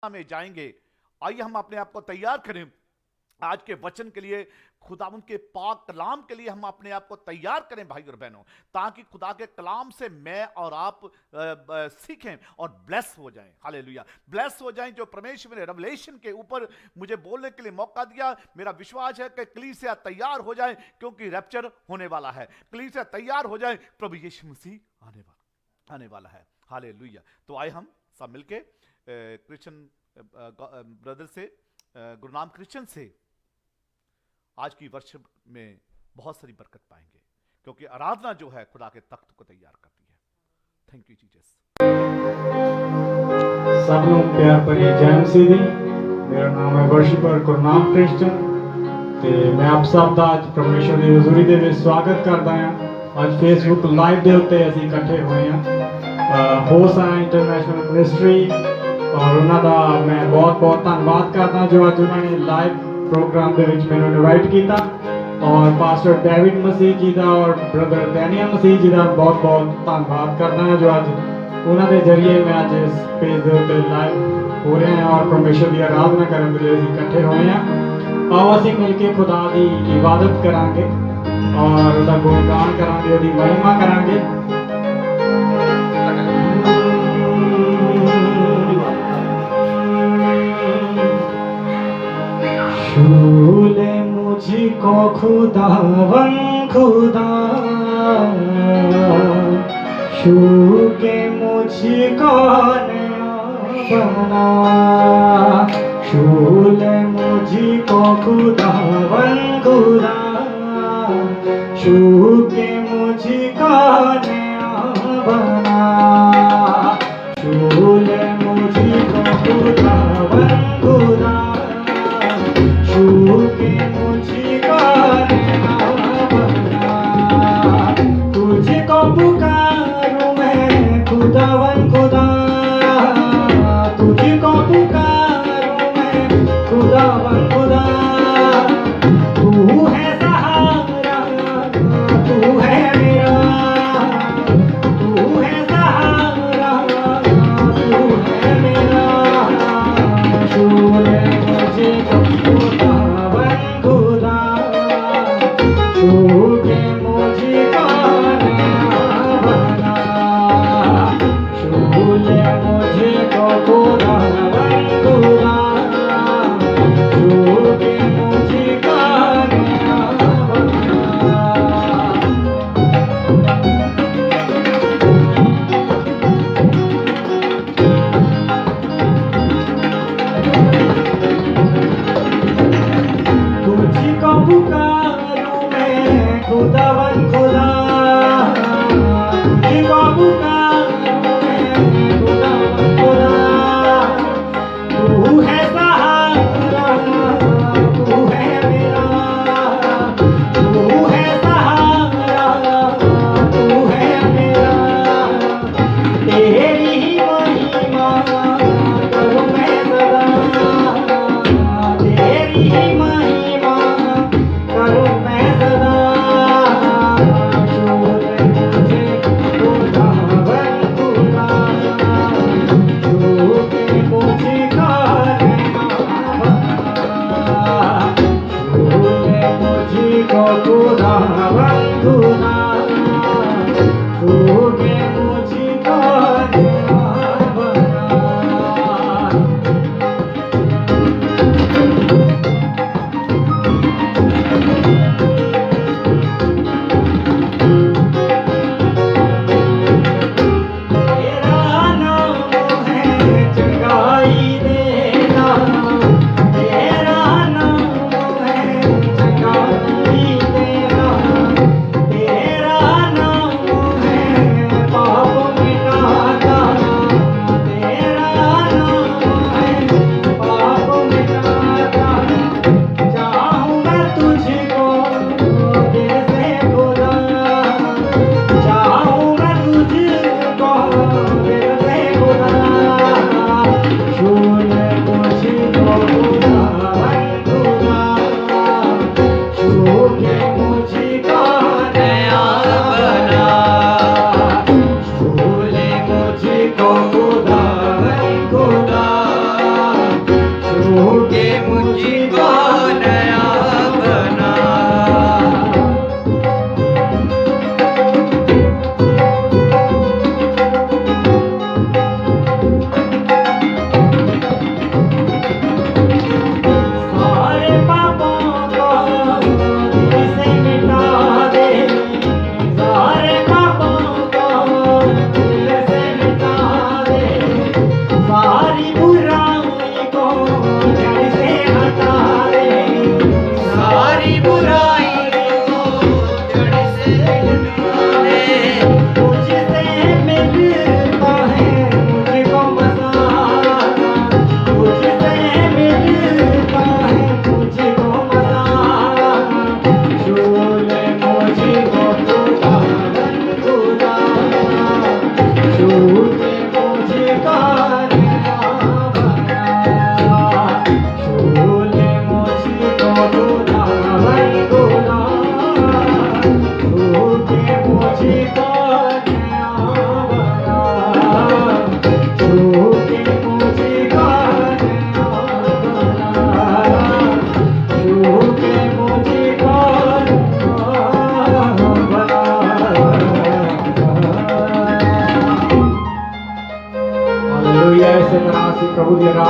में जाएंगे। आइए हम अपने आप को तैयार करें आज के वचन के लिए, खुदावंद के पाक कलाम के लिए हम अपने आप को तैयार करें भाई और बहनों, ताकि खुदा के कलाम से मैं और आप सीखें और ब्लेस हो जाएं। हालेलुया, ब्लेस हो जाएं। जो परमेश्वर ने रेवलेशन के ऊपर मुझे बोलने के लिए मौका दिया, मेरा विश्वास है कि कलीसिया तैयार हो जाए, क्योंकि रैप्चर होने वाला है। कलीसिया तैयार हो जाए, प्रभु यीशु मसीह आने वाला है। हालेलुया। तो आए हम सब मिलके क्रिश्चियन ब्रदर से, गुरुनाम क्रिश्चियन से आज की वर्षिप में बहुत सारी बरकत पाएंगे, क्योंकि आराधना जो है खुदा के तख्त को तैयार करती है। Thank you Jesus. सब लोग प्यार भरी जय मसीह दी। मेरा नाम है वर्शिपर गुरनाम क्रिश्चियन ते मैं आप सब ਦਾ ਅੱਜ ਪਰਮੇਸ਼ਰ ਦੀ ਹਜ਼ੂਰੀ ਦੇ ਵਿੱਚ ਸਵਾਗਤ ਕਰਦਾ ਹਾਂ। ਅੱਜ ਫੇਸਬੁੱਕ ਲਾਈਵ ਦੇ ਉੱਤੇ ਅਸੀਂ ਇਕੱਠੇ ਹੋਏ ਹਾਂ। ਹੋਸਾ ਇੰਟਰਨੈਸ਼ਨਲ ਮਿਨਿਸਟਰੀ ਔਰ ਉਹਨਾਂ ਦਾ ਮੈਂ ਬਹੁਤ ਧੰਨਵਾਦ ਕਰਦਾ ਜੋ ਅੱਜ ਉਹਨਾਂ ਨੇ ਲਾਈਵ प्रोग्राम ਦੇ ਵਿੱਚ ਮੈਨੂੰ ਇਨਵਾਈਟ ਕੀਤਾ। और पास्टर डेविड मसीह जी का और ब्रदर डैनियल मसीह जी का बहुत धन्यवाद करता है जो अज उन्होंने जरिए मैं अज इस पेज के उत्ते लाइव हो रहे हैं और परमेश्वर की आराधना करने के लिए इकट्ठे हुए हैं। आओ असीं मिल के खुदा की इबादत करांगे और उसका गुणगान करांगे, उसकी महिमा करांगे। छू ले मुझको खुदावन खुदा, छू के मुझको नया बना, छू ले मुझको खुदावन खुदा, छू के मुझको नया बना, छू ले मुझको खुदावन खुदा, छू के मुझको नया बना। तुझको पुकारूं मैं खुदावन खुदा, तुझको पुकारूं मैं खुदावन खुदा। तू है सहारा, तू है मेरा, तू है सहारा, तू है मेरा।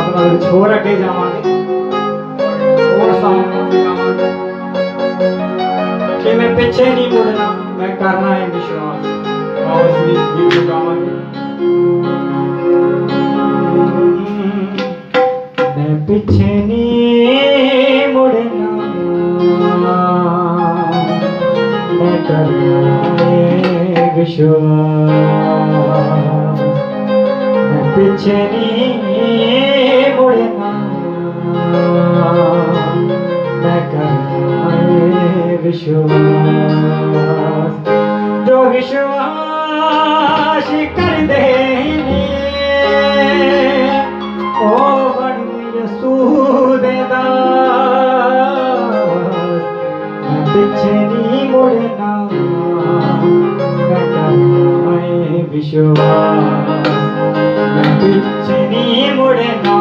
प्रार्थना ਦੇ ਵਿੱਚ ਹੋਰ ਅੱਗੇ ਜਾਵਾਂਗੇ ਹੋਰ ਸਾਹਮਣੇ ਨੂੰ ਜਾਵਾਂਗੇ ਕਿ ਮੈਂ ਪਿੱਛੇ ਨਹੀਂ ਮੁੜਨਾ ਮੈਂ ਕਰਨਾ ਹੈ ਵਿਸ਼ਵਾਸ ਆਓ ਇਸ ਗੀਤ ਨੂੰ ਗਾਵਾਂਗੇ मैं पीछे नहीं मुड़ना मैं करना है विश्वास मैं पीछे नहीं मुड़ना मैं करना है विश्वास जो विश्वास कर दे ओ पीछे नहीं मुड़ना मैं करना है विश्वास मैं पीछे नहीं मुड़ना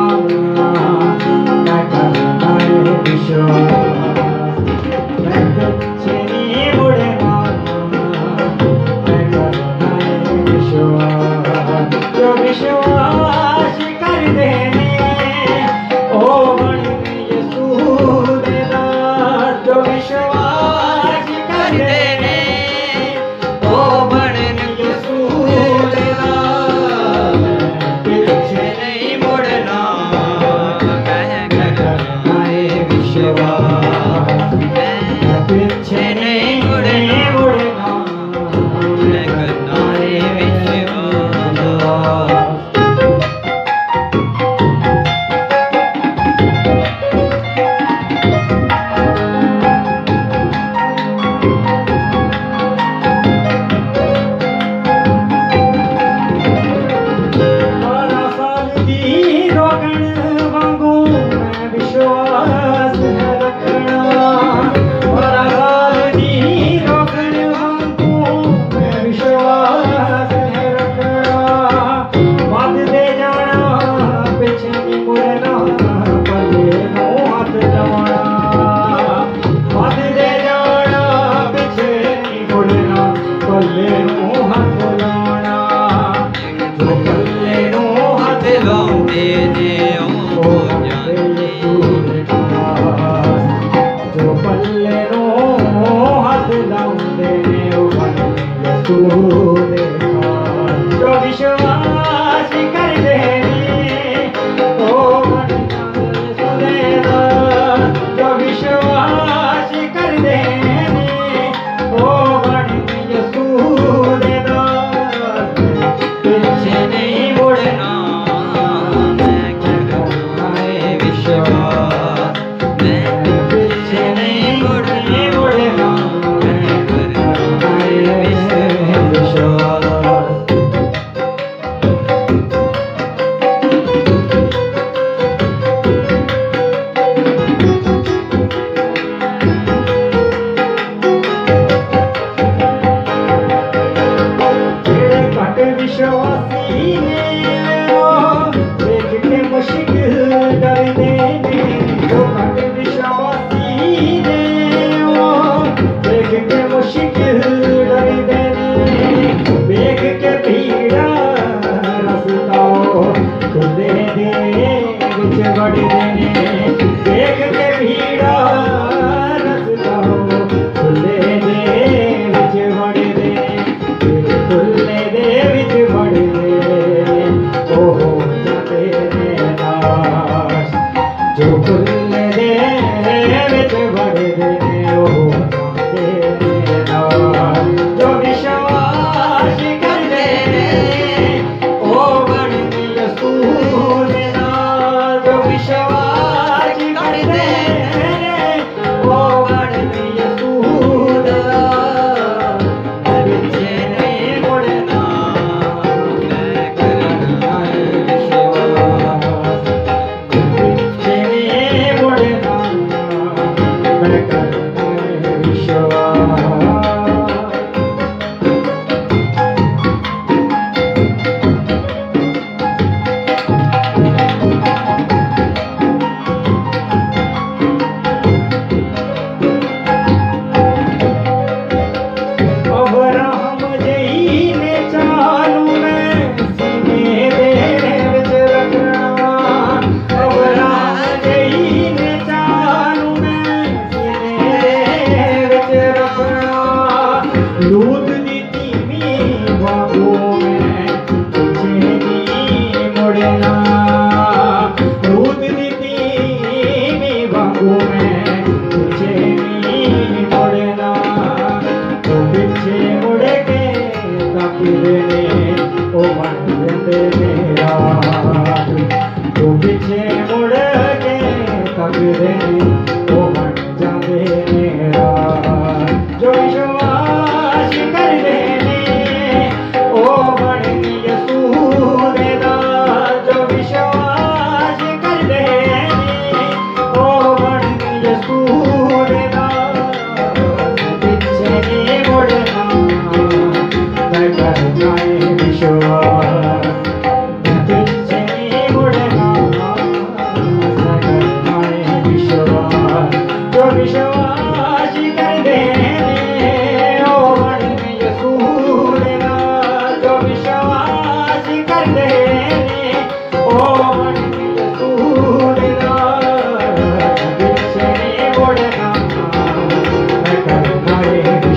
मैं करना है विश्वास मैं पीछे नहीं मुड़ना मैं करना है विश्वास जो विश्वास कर देने ओ बन यीशु देना जो विश्वास कर देने ओ बन यीशु देना पीछे नहीं मुड़ना मैं करना है विश्वास मैं पीछे नहीं मुड़ना मैं करना है विश्वास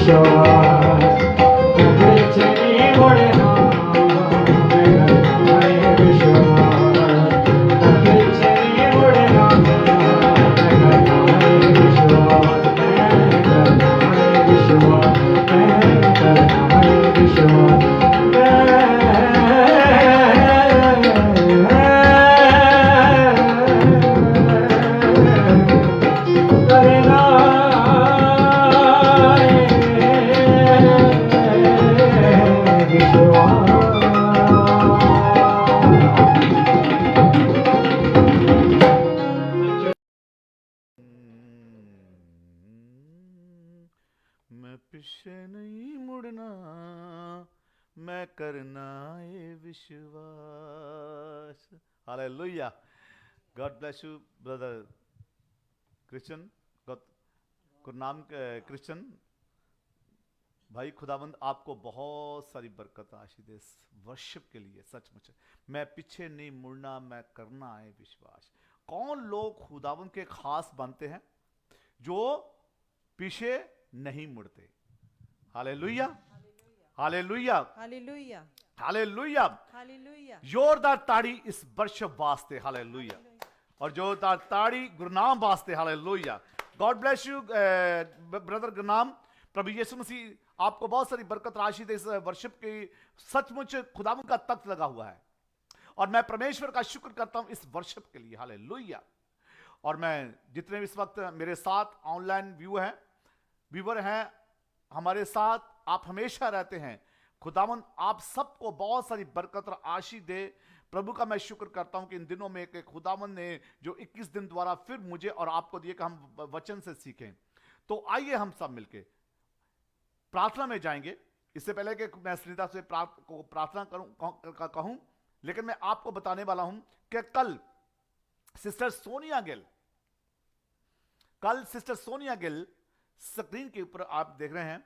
विश्वास मैं पीछे नहीं मुड़ना मैं करना है विश्वास मैं पीछे नहीं मुड़ना मैं करना है विश्वास मैं करना है विश्वास मैं करना है विश्वास मैं पीछे नहीं मुड़ना मैं करना है विश्वास। Hallelujah. God bless you brother Christian, Gurnam Christian भाई। खुदावंद आपको बहुत सारी बरकत आशीष दे वर्शिप के लिए। सचमुच मैं पीछे नहीं मुड़ना मैं करना है विश्वास। कौन लोग खुदावंद के खास बनते हैं? जो पीछे नहीं मुड़ते। Hallelujah hallelujah hallelujah hallelujah. Hallelujah जोरदार ताड़ी इस वर्शिप वास्ते। हालेलुया। और जोरदार ताड़ी गुरनाम वास्ते। Hallelujah. God bless you brother Gurnam. प्रभु यीशु मसीह आपको बहुत सारी बरकत राशि दे इस वर्शिप की। सचमुच खुदावंद का तख्त लगा हुआ है और मैं परमेश्वर का शुक्र करता हूं इस वर्शिप के लिए। हालेलुया। और मैं जितने भी इस वक्त मेरे साथ ऑनलाइन व्यूवर हैं हमारे साथ, आप हमेशा रहते हैं। खुदावंद आप सबको बहुत सारी बरकत और आशीष दे। प्रभु का मैं शुक्र करता हूं कि इन दिनों में कि खुदावंद ने जो 21 दिन द्वारा फिर मुझे और आपको दिए कि हम वचन से सीखें। तो आइए हम सब मिलके प्रार्थना में जाएंगे। इससे पहले कि मैं सुनीता से प्रार्थना कहूं, लेकिन मैं आपको बताने वाला हूं कि कल सिस्टर सोनिया गिल स्क्रीन के ऊपर आप देख रहे हैं।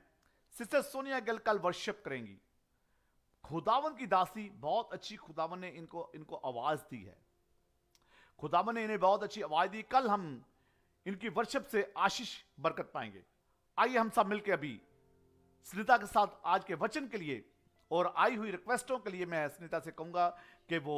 सिस्टर सोनिया गिल कल वर्शिप करेंगी। खुदावंद की दासी बहुत अच्छी, खुदावंद ने इनको आवाज दी है। खुदावंद ने इन्हें बहुत अच्छी आवाज दी। कल हम इनकी वर्शिप से आशीष बरकत पाएंगे। आइए हम सब मिलकर अभी सुनीता के साथ आज के वचन के लिए और आई हुई रिक्वेस्टों के लिए मैं सुनीता से कहूंगा कि वो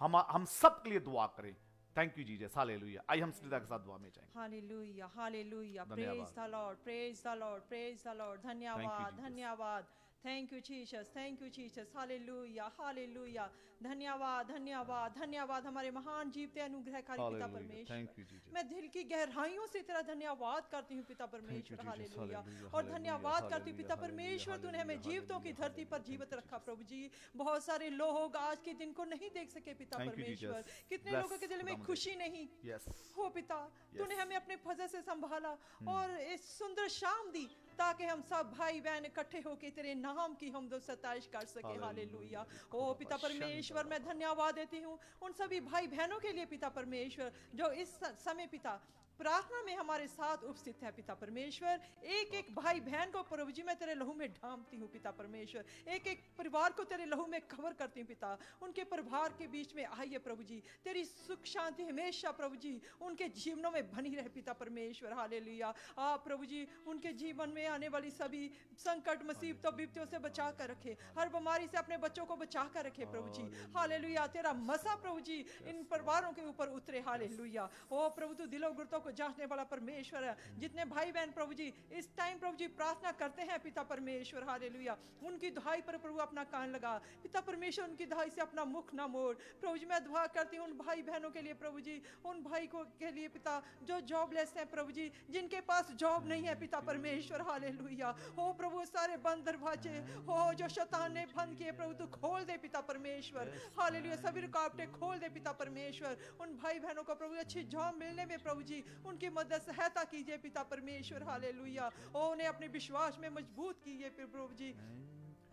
हम सब के लिए दुआ करें। Thank you Jesus. हालेलुया। आइए हम सुनीता के साथ दुआ में जाएंगे। Hallelujah hallelujah. धन्यवाद। Praise the Lord praise the Lord praise the Lord. धन्यवाद Jesus. धन्यवाद। Thank you Jesus thank you Jesus. Hallelujah hallelujah. धन्यवाद धन्यवाद धन्यवाद हमारे महान जीवते अनुग्रहकारी पिता हालेलुया। परमेश्वर। Thank you Jesus. मैं दिल की गहराइयों से तेरा धन्यवाद करती हूँ पिता परमेश्वर। Jesus. हालेलुया। हालेलुया, और हालेलुया, धन्यवाद करती हूँ पिता हालेलुया, परमेश्वर, तूने हमें हालेलुया, जीवतों की हालेलुया, धरती पर हालेलुया। जीवित Thank you, रखा Jesus. प्रभु जी। बहुत सारे लोग आज के दिन को नहीं देख सके पिता Thank you, परमेश्वर। Jesus. कितने Bless लोगों के दिल में खुदावंद। खुशी नहीं यस हो पिता। तूने हमें अपने फजल से संभाला और इस सुंदर शाम दी ताकि हम सब भाई बहन इकट्ठे होकर तेरे नाम की हम दो सताइश कर सके। हालेलुया। ओ पिता परमेश्वर, मैं धन्यवाद देती हूँ उन सभी भाई बहनों के लिए पिता परमेश्वर जो इस समय पिता प्रार्थना में हमारे साथ उपस्थित है पिता परमेश्वर। एक एक भाई बहन को प्रभु जी मैं तेरे लहू में ढांपती हूँ पिता परमेश्वर। एक एक परिवार को तेरे लहू में कवर करती हूँ पिता। उनके परिवार के बीच में आइए प्रभु जी, तेरी सुख शांति हमेशा प्रभु जी उनके जीवनों में बनी रहे पिता परमेश्वर। हालेलुया। आप प्रभु जी उनके जीवन में आने वाली सभी संकट मुसीबतों विपत्तियों से बचा कर रखे, हर बीमारी से अपने बच्चों को बचा कर रखे प्रभु जी। हालेलुया। तेरा मसा प्रभु जी इन परिवारों के ऊपर उतरे। हालेलुया। ओ प्रभु तू दिलों गुर्दों को जांचने वाला परमेश्वर है। जितने भाई बहन प्रभु जी इस टाइम प्रभु जी प्रार्थना करते हैं पिता परमेश्वर, हालेलुया, उनकी दुहाई पर प्रभु अपना कान लगा पिता परमेश्वर। उनकी दुहाई से अपना मुख ना मोड़ प्रभु जी। मैं दुआ करती हूँ उन भाई बहनों के लिए प्रभु जी, उन भाई को के लिए पिता जो जॉबलेस हैं प्रभु जी, जिनके पास जॉब नहीं है पिता परमेश्वर। हालेलुया। हो प्रभु सारे बंद दरवाजे हो जो शैतान ने बंद किए प्रभु तू खोल दे पिता परमेश्वर। हालेलुया। सभी रुकावटें खोल दे पिता परमेश्वर। उन भाई बहनों को प्रभु अच्छी जॉब मिलने में प्रभु जी उनकी मदद सहायता कीजिए पिता परमेश्वर। हालेलुया। ओ उन्हें अपने विश्वास में मजबूत कीजिए प्रभु जी।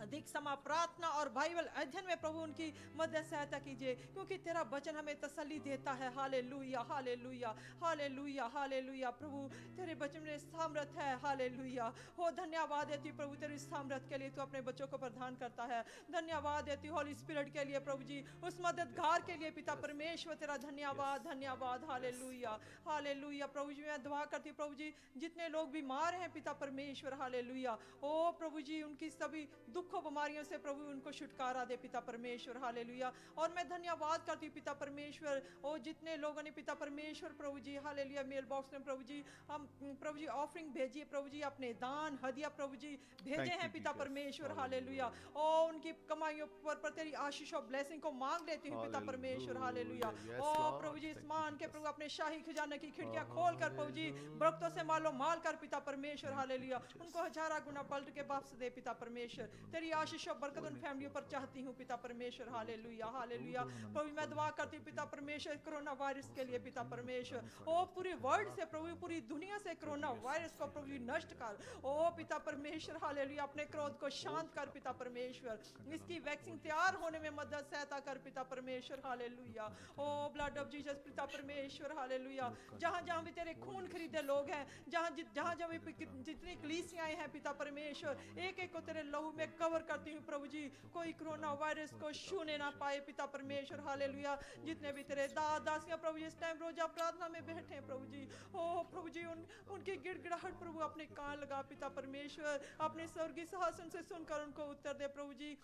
अधिक समय प्रार्थना और बाइबल अध्ययन में प्रभु उनकी मदद सहायता कीजिए, क्योंकि तेरा वचन हमें तसल्ली देता है। Hallelujah, hallelujah, hallelujah, hallelujah. प्रभु तेरे वचन में सामर्थ है। हालेलुया। हो धन्यवाद देती प्रभु तेरी सामर्थ के लिए, तू अपने बच्चों को प्रदान करता है। धन्यवाद देती हॉली स्पिरिट के लिए प्रभु जी, उस मददगार के लिए पिता परमेश्वर तेरा धन्यवाद, धन्यवाद। Hallelujah, hallelujah. प्रभु जी मैं दुआ करती हूँ प्रभु जी, जितने लोग बीमार हैं पिता परमेश्वर, हालेलुया, ओ प्रभु जी उनकी सभी दुखों बीमारियों से प्रभु उनको छुटकारा दे पिता परमेश्वर, हालेलुया। और मैं धन्यवाद करती हूँ पिता परमेश्वर, ओ जितने लोगों ने पिता परमेश्वर प्रभु जी, हालेलुया, मेल बॉक्स में प्रभु जी हम प्रभु जी ऑफरिंग भेजिए प्रभु जी, अपने दान हदिया प्रभु जी भेजे हैं पिता परमेश्वर, हालेलुया। और उनकी कमाइयों पर तेरी आशीष और ब्लेसिंग को मांग लेती हूँ पिता परमेश्वर, हालेलुया। ओ प्रभु जी इस मान के प्रभु अपने शाही खजाने की खिड़कियां खोल कर प्रभु जी बरकतों से मालो माल कर पिता परमेश्वर, हालेलुया, उनको हजारा गुना पलट के वापस दे पिता परमेश्वर। तेरी आशीष और बरकत उन फैमिलियों पर चाहती हूँ पिता परमेश्वर, हालेलुया, हालेलुया। प्रभु मैं दुआ करती हूँ पिता परमेश्वर कोरोना वायरस के लिए पिता परमेश्वर, ओ पूरी वर्ल्ड से प्रभु, पूरी दुनिया से कोरोना वायरस को प्रभु नष्ट कर, ओ पिता परमेश्वर, हालेलुया, अपने क्रोध को शांत कर पिता परमेश्वर। इसकी वैक्सीन तैयार होने में मदद सहायता कर पिता परमेश्वर, hallelujah. O blood of Jesus पिता परमेश्वर, हालेलुया। जहां जहां भी तेरे खून खरीदे लोग हैं, जहां जहां भी जितनी कलीसियाएं हैं पिता परमेश्वर, एक एक को तेरे लहू में कवर करती हूँ प्रभु जी, कोई कोरोना वायरस को छूने ना पाए पिता परमेश्वर, हालेलुया। जितने भी तेरे दासियां प्रभु जी इस टाइम रोजा प्रार्थना में बैठे हैं प्रभु जी, ओ प्रभु जी उनकी गिड़गिड़ाहट प्रभु अपने कान लगा पिता परमेश्वर, अपने स्वर्गीय सिंहासन से सुनकर उनको उत्तर दे प्रभु जी।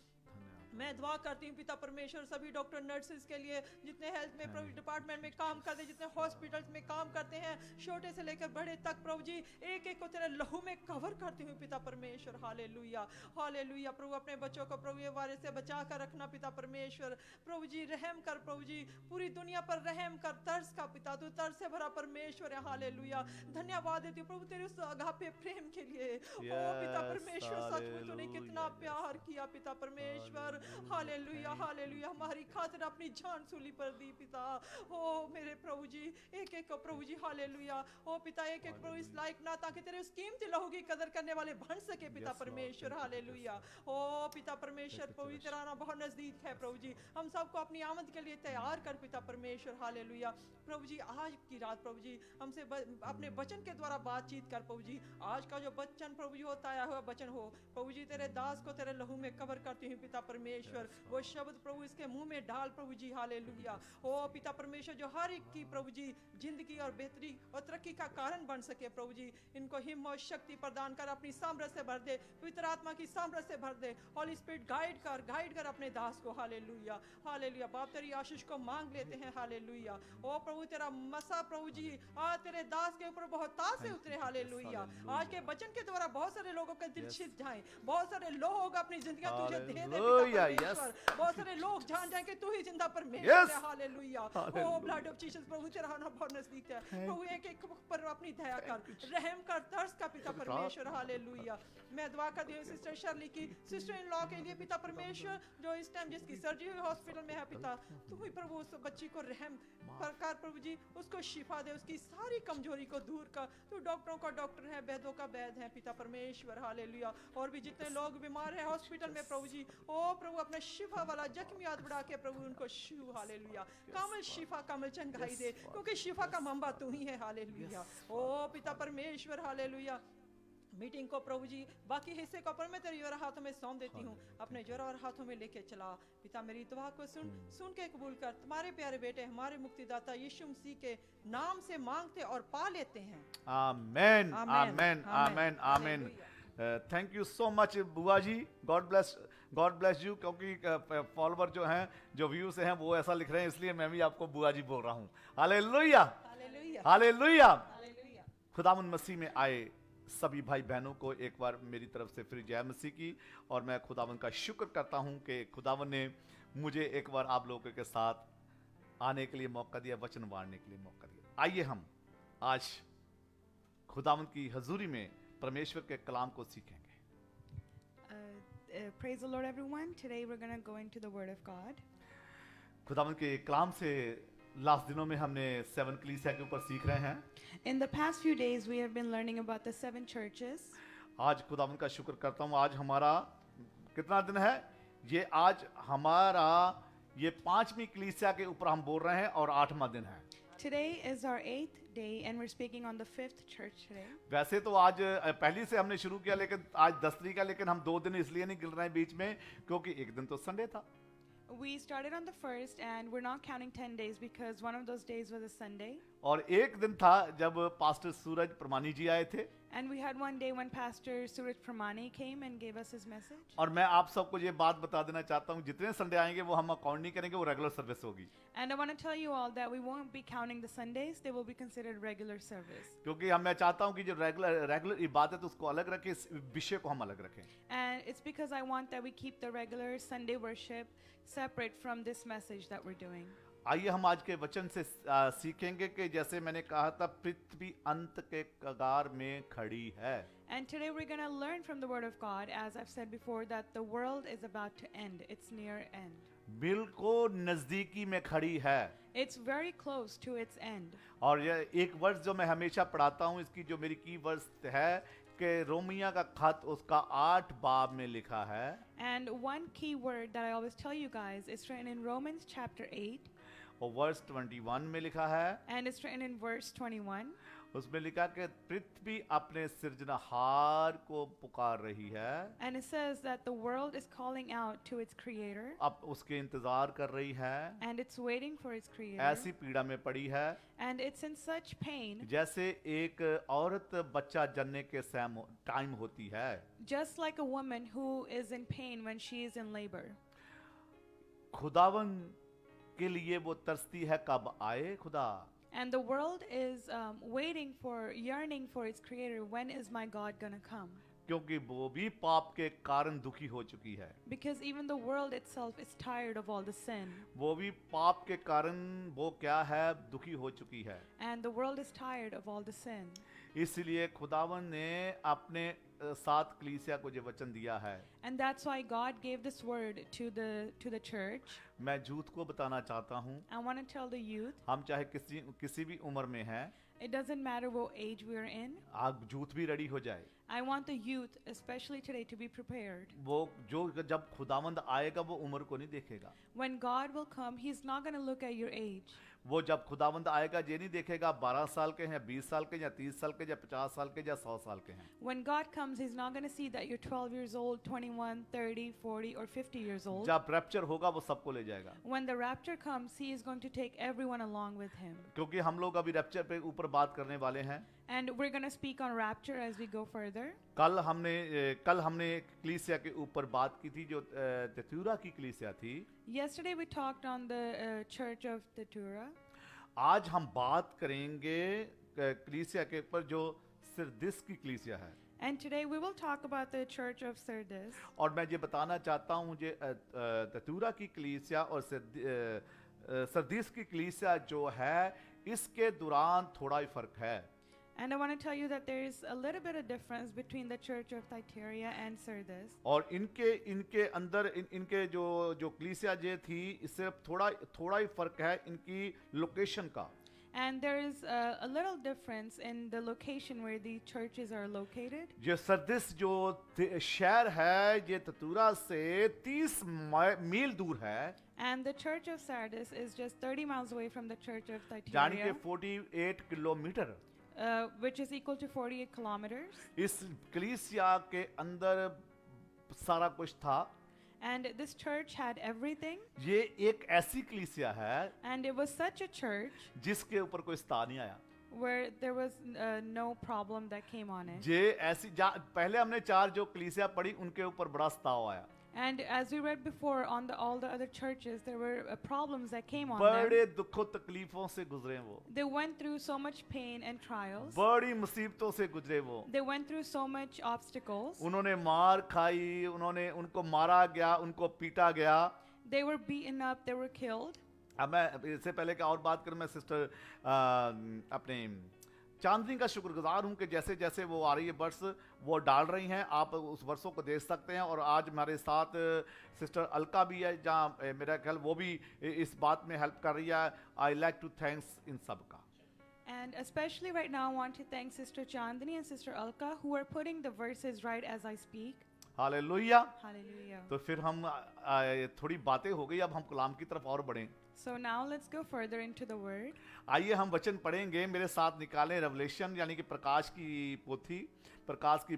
मैं दुआ करती हूँ पिता परमेश्वर सभी डॉक्टर नर्सेस के लिए, जितने हेल्थ में प्रभु डिपार्टमेंट में काम करते हैं, जितने हॉस्पिटल्स में काम करते हैं, छोटे से लेकर बड़े तक प्रभु जी, एक एक को तेरे लहू में कवर करती हूँ पिता परमेश्वर, हालेलुया, हालेलुया। प्रभु अपने बच्चों को प्रभु ये वायरस से बचा कर रखना पिता परमेश्वर, प्रभु जी रहम कर प्रभु जी, पूरी दुनिया पर रहम कर, तरस का पिता, तू तरस से भरा परमेश्वर है, हालेलुया। धन्यवाद देती हूँ प्रभु तेरे उस अगापे प्रेम के लिए, ओ पिता परमेश्वर, सचमुच तूने कितना प्यार किया पिता परमेश्वर, हालेलुया, हालेलुया। हमारी खातिर अपनी जान सूली पर दी पिता, ओ मेरे प्रभु जी, एक एक को प्रभु जी, हालेलुया, ओ पिता एक एक प्रभु इस लायक ना, ताकि तेरे उस कीमती लहू की कदर करने वाले बन सके पिता परमेश्वर, हालेलुया। ओ पिता परमेश्वर प्रभु तेरा आना बहुत नजदीक है प्रभु जी, हम सबको अपनी आमद के लिए तैयार कर पिता परमेश्वर, हालेलुया। प्रभु जी आज की रात प्रभु जी हमसे अपने वचन के द्वारा बातचीत कर प्रभु जी, आज का जो वचन प्रभु जी होता आया हुआ वचन हो प्रभु जी, तेरे दास को तेरे लहू में कवर करती हूँ पिता परमेश्वर, वो शब्द प्रभु इसके मुंह में डाल प्रभु जी, हालेलुया। ओ पिता परमेश्वर जो हर एक की प्रभु जी जिंदगी और बेहतरी और तरक्की का कारण बन सके प्रभु जी, इनको हिम्मत और शक्ति प्रदान कर, अपनी सामर्थ से भर दे, पवित्र आत्मा की सामर्थ से भर दे, हॉली स्पिरिट गाइड कर अपने दास को, हालेलुया, हालेलुया। बाप तेरी आशीष को मांग लेते हैं, हालेलुया। ओ प्रभु तेरा मसा प्रभु जी आज तेरे दास के ऊपर बहुत ताज से उतरे, हालेलुया। आज के वचन के द्वारा बहुत सारे लोगों के दिल छिद जाएं, बहुत सारे लोग अपनी जिंदगी तुझे दे दे पिता परमेश्वर, बहुत सारे लोग जान जाए कि तू ही जिंदा परमेश्वर है, hallelujah. O blood of Jesus प्रभु तेरा आना बहुत नजदीक है प्रभु, एक एक पर अपनी दया कर, रहम कर, तरस का पिता परमेश्वर, हालेलुया। मैं दुआ करती हूँ सिस्टर शर्ली की सिस्टर इन लॉ के लिए पिता परमेश्वर, जो इस टाइम जिसकी सर्जरी हॉस्पिटल में है पिता, तू ही प्रभु उस बच्ची को रहम कर प्रभु जी, उसको शिफा दे, उसकी सारी कमजोरी को दूर कर, तू डॉक्टरों का डॉक्टर है, वैद्यों का वैद्य है पिता परमेश्वर, हालेलुया। और भी जितने लोग बीमार हैं हॉस्पिटल में प्रभु जी, ओ प्रभु अपना शिफा वाला जख्म याद बढ़ा के प्रभु उनको शू, हालेलुया, कामल शिफा कामल चंगाई दे, क्योंकि शिफा का मंबा तू ही है, हालेलुया। ओ पिता परमेश्वर, हालेलुया। मीटिंग को प्रभु जी बाकी हिस्से को पर मैं तेरे जोरा हाथों में सौंप देती हूँ, अपने जोरा और हाथों में लेके चला पिता, मेरी दुआ को सुन के कबूल कर, तुम्हारे प्यारे बेटे हमारे मुक्तिदाता यीशु मसीह के नाम से मांगते और पा लेते हैं, आमेन, आमेन, आमेन, आमेन। थैंक यू सो मच बुआ जी, गॉड ब्लेस यू, क्योंकि फॉलोवर जो हैं, जो व्यूज हैं वो ऐसा लिख रहे हैं, इसलिए मैं भी आपको बुआ जी बोल रहा हूँ, हालेलुया, हालेलुया। खुदावंद मसीह में आए सभी भाई बहनों को एक बार मेरी तरफ से फिर जय मसीह की, और मैं खुदावंद का शुक्र करता हूं कि खुदावंद ने मुझे एक बार आप लोगों के साथ आने के लिए मौका दिया, वचन बांटने के लिए मौका दिया। आइए हम आज खुदावंद की हजूरी में परमेश्वर के कलाम को सीखेंगे। Praise the Lord, everyone. Today we're going to go into the Word of God. खुदावंद के कलाम से लास्ट दिनों में हमने 7 कलीसिया के ऊपर सीख रहे हैं। In the past few days, we have been learning about the 7 churches. आज खुदावंद का शुक्र करता हूँ, आज हमारा कितना दिन है ये? आज हमारा ये 5वीं कलीसिया के ऊपर हम बोल रहे हैं और 8वां दिन है। Today is our 8th day, and we're speaking on the 5th church today. वैसे तो आज पहली से हमने शुरू किया, लेकिन आज 10 तारीख का, लेकिन हम 2 दिन इसलिए नहीं गिन रहे हैं बीच में क्योंकि एक दिन तो संडे था। We started on the 1st, and we're not counting 10 days because one of those days was a Sunday. और एक दिन था जब पास्टर सूरज प्रमाणी जी आए थे। And we had one day when Pastor Suraj Pramani came and gave us his message. और मैं आप सबको ये बात बता देना चाहता हूँ, जितने संडे आएंगे वो हम काउंट नहीं करेंगे, वो रेगुलर सर्विस होगी। And I want to tell you all that we won't be counting the Sundays, they will be considered regular service. क्योंकि मैं चाहता हूँ कि जो रेगुलर इबादत उसको अलग रखें, इस विषय को हम अलग रखें। And it's because I want that we keep the regular Sunday worship separate from this message that we're doing. आइए हम आज के वचन से सीखेंगे कि जैसे मैंने कहा था, पृथ्वी अंत के कगार में खड़ी है। And today we're going to learn from the Word of God, as I've said before, that the world is about to end. It's near end. बिल्कुल नजदीकी में खड़ी है। It's very close to its end. और यह एक वर्ष जो मैं हमेशा पढ़ाता हूँ, इसकी जो मेरी की वर्ष है कि रोमिया का खत उसका 8 बाब में लिखा है। And one key word that I always tell you guys is written in Romans chapter 8. और वर्ष 21 में लिखा है, And it's written in verse 21. उसमें लिखा कि पृथ्वी अपने सृजनहार को पुकार रही है। And it says that the world is calling out to its creator. अब उसके इंतजार कर रही है। And it's waiting for its creator. ऐसी पीड़ा में पड़ी है And it's in such pain, जैसे एक औरत बच्चा जनने के टाइम होती है। just like a woman who is in pain when she is in labor. खुदावन के लिए वो तरसती है, कब आए खुदा। And the world is waiting for, yearning for its creator. When is my God gonna come? क्योंकि वो भी पाप के कारण दुखी हो चुकी है। Because even the world itself is tired of all the sin. वो भी पाप के कारण वो क्या है, दुखी हो चुकी है। And the world is tired of all the sin. इसलिए खुदावन ने अपने 7 कलीसिया को जो वचन दिया है। And that's why God gave this word to the church. मैं झूठ को बताना चाहता हूँ, I want to tell the youth, हम चाहे किसी भी उम्र में हैं, it doesn't matter what age we're in. आप झूठ भी रेडी हो जाए। I want the youth, especially today, to be prepared. वो जो जब खुदावंद आएगा वो उम्र को नहीं देखेगा। When God will come, He's not going to look at your age. वो जब खुदावंद आएगा ये नहीं देखेगा 12 साल के हैं, 20 साल के, या 30 साल के, या 50 साल के, या 100 साल के हैं। When God comes, He's not going to see that you're 12 years old, 21, 30, 40, or 50 years old. जब रैप्चर होगा वो सबको ले जाएगा। When the rapture comes, He is going to take everyone along with Him. क्योंकि हम लोग अभी रैप्चर पे ऊपर बात करने वाले हैं। And we're going to speak on rapture as we go further. कल हमने कलीसिया के ऊपर बात की थी जो ततूरा की कलीसिया थी। Yesterday we talked on the church of Tetura. आज हम बात करेंगे कलीसिया के ऊपर जो सिरदिस की कलीसिया है। And today we will talk about the church of Sardis. और मैं ये बताना चाहता हूँ मुझे ततूरा की कलीसिया और सरदिस की कलीसिया जो है इसके दौरान थोड़ा ही फर्क है। And I want to tell you that there is a little bit of difference between the church of Thyatira and Sardis. और इनके अंदर इनके जो कलीसिया जे थी, इससे थोड़ा ही फर्क है इनकी लोकेशन का। And there is a little difference in the location where the churches are located. ये सरदिस जो शहर है ये ततूरा से 30 मील दूर है। And the church of Sardis is just 30 miles away from the church of यानी कि Thyatira, 48 kilometre. which is equal to 48 kilometers. इस कलीसिया के अंदर सारा कुछ था। And this church had everything. ये एक ऐसी कलीसिया है And it was such a church जिसके ऊपर कोई स्था नहीं आया। where there was no problem that came on it. ये ऐसी पहले हमने 4 जो कलीसिया पढ़ी उनके ऊपर बड़ा स्ताव आया। And as we read before on all the other churches, there were problems that came on बड़े them. दुखों तकलीफों से गुजरे वो, They went through so much pain and trials. बड़ी मुसीबतों से गुजरे वो। They went through so much obstacles. उन्होंने मार खाई, उनको मारा गया, उनको पीटा गया। They were beaten up, they were killed. अब मैं इससे पहले कि और बात करूं, मैं सिस्टर अपने चांदनी का शुक्रगुजार हूं कि जैसे जैसे वो आ रही है वर्ष वो डाल रही हैं, आप उस वर्षों को देख सकते हैं। और आज हमारे साथ सिस्टर अलका भी है, जहां मेरा ख्याल वो भी इस बात में हेल्प कर रही है। आई लाइक टू थैंक्स इन सब का। And especially right now, I want to thank Sister Chandani and Sister Alka who are putting the verses right as I speak. Hallelujah. Hallelujah. तो फिर हम थोड़ी बातें हो गई, अब हम कलाम की तरफ और बढ़ें। So now let's go further into the word. आइए हम वचन पढ़ेंगे, मेरे साथ निकालें रेवलेशन यानी कि प्रकाश की पोथी, प्रकाश की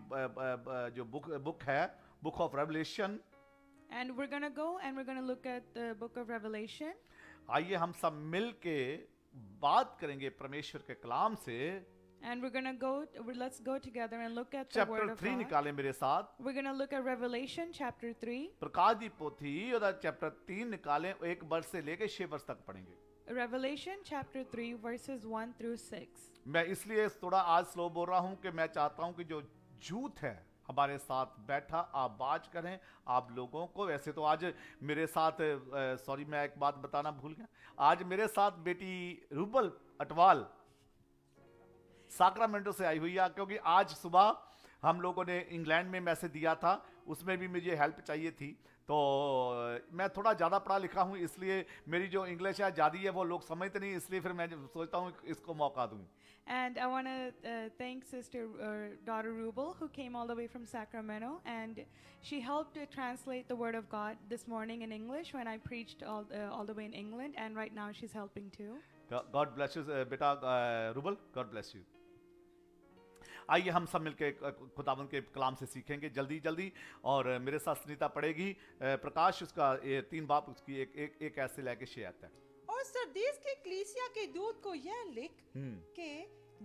जो बुक है, book of revelation. And we're going to go and we're going to look at the book of Revelation. आइए हम सब मिल के बात करेंगे परमेश्वर के कलाम से। And we're going to let's go together and look at the chapter word of 3 God. निकालें मेरे साथ, We're going to look at Revelation chapter 3. प्रकाश की पोथी और चैप्टर 3 निकालें, 1 वर्ष से लेके 6 वर्ष तक पढ़ेंगे। Revelation chapter 3 verses 1 through 6. मैं इसलिए थोड़ा आज स्लो बोल रहा हूं कि मैं चाहता हूं कि जो जूथ है हमारे साथ बैठा, आप बात करें आप लोगों को। वैसे तो आज मेरे साथ सॉरी मैं एक बात बताना भूल गया, आज मेरे साथ बेटी रूबल अटवाल साक्रामेंटो से आई हुई है, क्योंकि आज सुबह हम लोगों ने इंग्लैंड में मैसेज दिया था, उसमें भी मुझे हेल्प चाहिए थी। तो मैं थोड़ा ज़्यादा पढ़ा लिखा हूँ, इसलिए मेरी जो इंग्लिश है ज़्यादा है वो लोग समझते नहीं, इसलिए फिर मैं सोचता हूँ इसको मौका दूँ। And I want to thank sister daughter Rubel, who came all the way from Sacramento, and she helped to translate the word of God this morning in English when I preached all the way in England, and right now she's helping too. God bless you बेटा rouble, God bless you। आइए हम सब मिलके खुदावंद के कलाम से सीखेंगे जल्दी जल्दी, और मेरे साथ सुनीता पढ़ेगी प्रकाश उसका 3 बाप उसकी एक ऐसे लेके शेयर आता है। और सरदीस की कलीसिया के दूत को यह लिख कि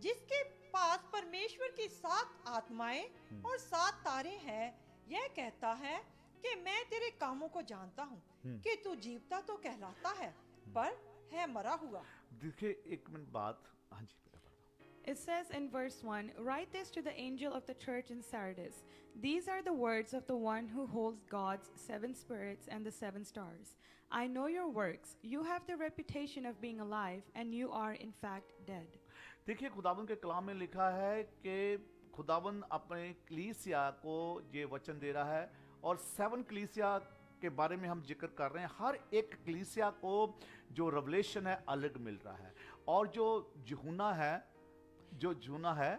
जिसके पास परमेश्वर की 7 आत्माएं और 7 तारे हैं, यह कहता है कि मैं तेरे कामों को जानता हूँ कि तू जीवता तो कहलाता है पर है मरा हुआ। देखिए एक मिनट बात, हाँ जी। It says in verse 1, write this to the angel of the church in Sardis. These are the words of the one who holds God's 7 spirits and the 7 stars. I know your works. You have the reputation of being alive, and you are in fact dead. देखिए खुदावंद के कलाम में लिखा है कि खुदावंद अपने कलीसिया को ये वचन दे रहा है, और 7 कलीसिया के बारे में हम जिक्र कर रहे हैं। हर एक कलीसिया को जो रेवलेशन है अलग मिल रहा है, और जो यूहन्ना है, जो जूना है।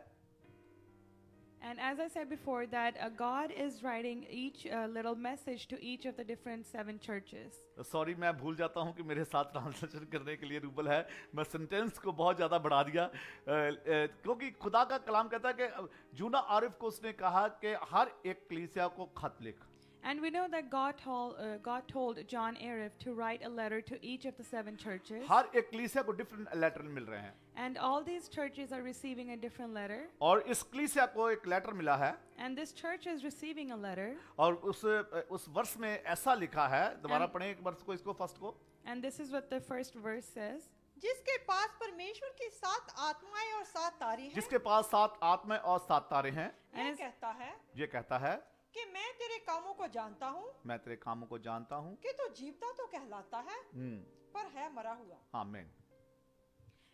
And as I said before, that God is writing each little message to each of the different 7 churches. Sorry मैं भूल जाता हूं कि मेरे साथ ट्रांसलेशन करने के लिए रूबल है, मैं सेंटेंस को बहुत ज़्यादा बढ़ा दिया, क्योंकि खुदा का कलाम कहता है कि जूना आरिफ को उसने कहा कि हर एक कलीसिया को खत लिख। And we know that God told John Arif to write a letter to each of the 7 churches. हर एक कलीसिया को डिफरेंट लेटर मिल रहे हैं, And all these churches are receiving a different letter. और इस कलीसिया को एक लेटर मिला है, And this church is receiving a letter. और उस वर्ष में ऐसा लिखा है, दोबारा पढ़ें एक वर्ष को, इसको फर्स्ट को। And this is what the first verse says. जिसके पास परमेश्वर की 7 आत्माएं और 7 तारे हैं, जिसके पास 7 आत्माएं और 7 तारे हैं, यह कहता है ये कहता है कि मैं तेरे कामों को जानता हूँ मैं तेरे कामों को जानता हूँ कि तू जीवता तो कहलाता है पर है मरा हुआ। आमीन।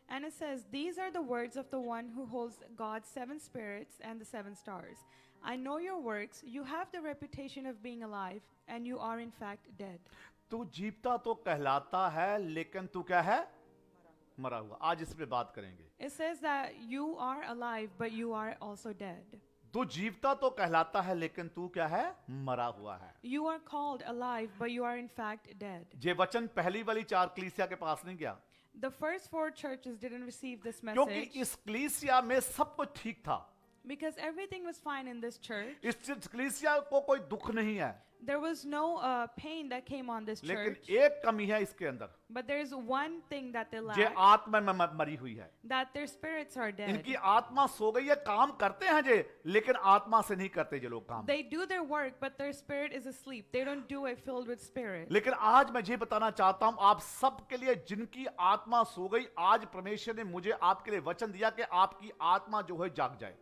And it says, these are the words of the one who holds God's 7 spirits and the 7 stars. I know your works. You have the reputation of being alive, and you are in fact dead. तू जीवता तो कहलाता है, लेकिन तू क्या है? मरा हुआ। आज इस पे बात करेंगे। It says that you are alive, but you are also dead. तू जीवता तो कहलाता है, लेकिन तू क्या है? मरा हुआ है। You are called alive, but you are in fact dead. ये वचन पहली वाली 4 कलीसिया के पास नहीं गया, The first 4 churches didn't receive this क्योंकि message इस कलीसिया में सब कुछ ठीक था। because everything was fine in this church. इस कलीसिया को कोई दुख नहीं है, There was no pain that came on this लेकिन church. एक कमी है इसके अंदर, But there is one thing that they ये lack, आत्मा में मरी हुई है। that their spirits are dead. इनकी आत्मा सो गई है, काम करते हैं जे, लेकिन आत्मा से नहीं करते ये लोग काम। They do their work, but their spirit is asleep. They don't do it filled with spirit. लेकिन आज मैं ये बताना चाहता हूं आप सब के लिए जिनकी आत्मा सो गई, आज परमेश्वर ने मुझे आपके लिए वचन दिया कि आपकी आत्मा जो है जाग जाए।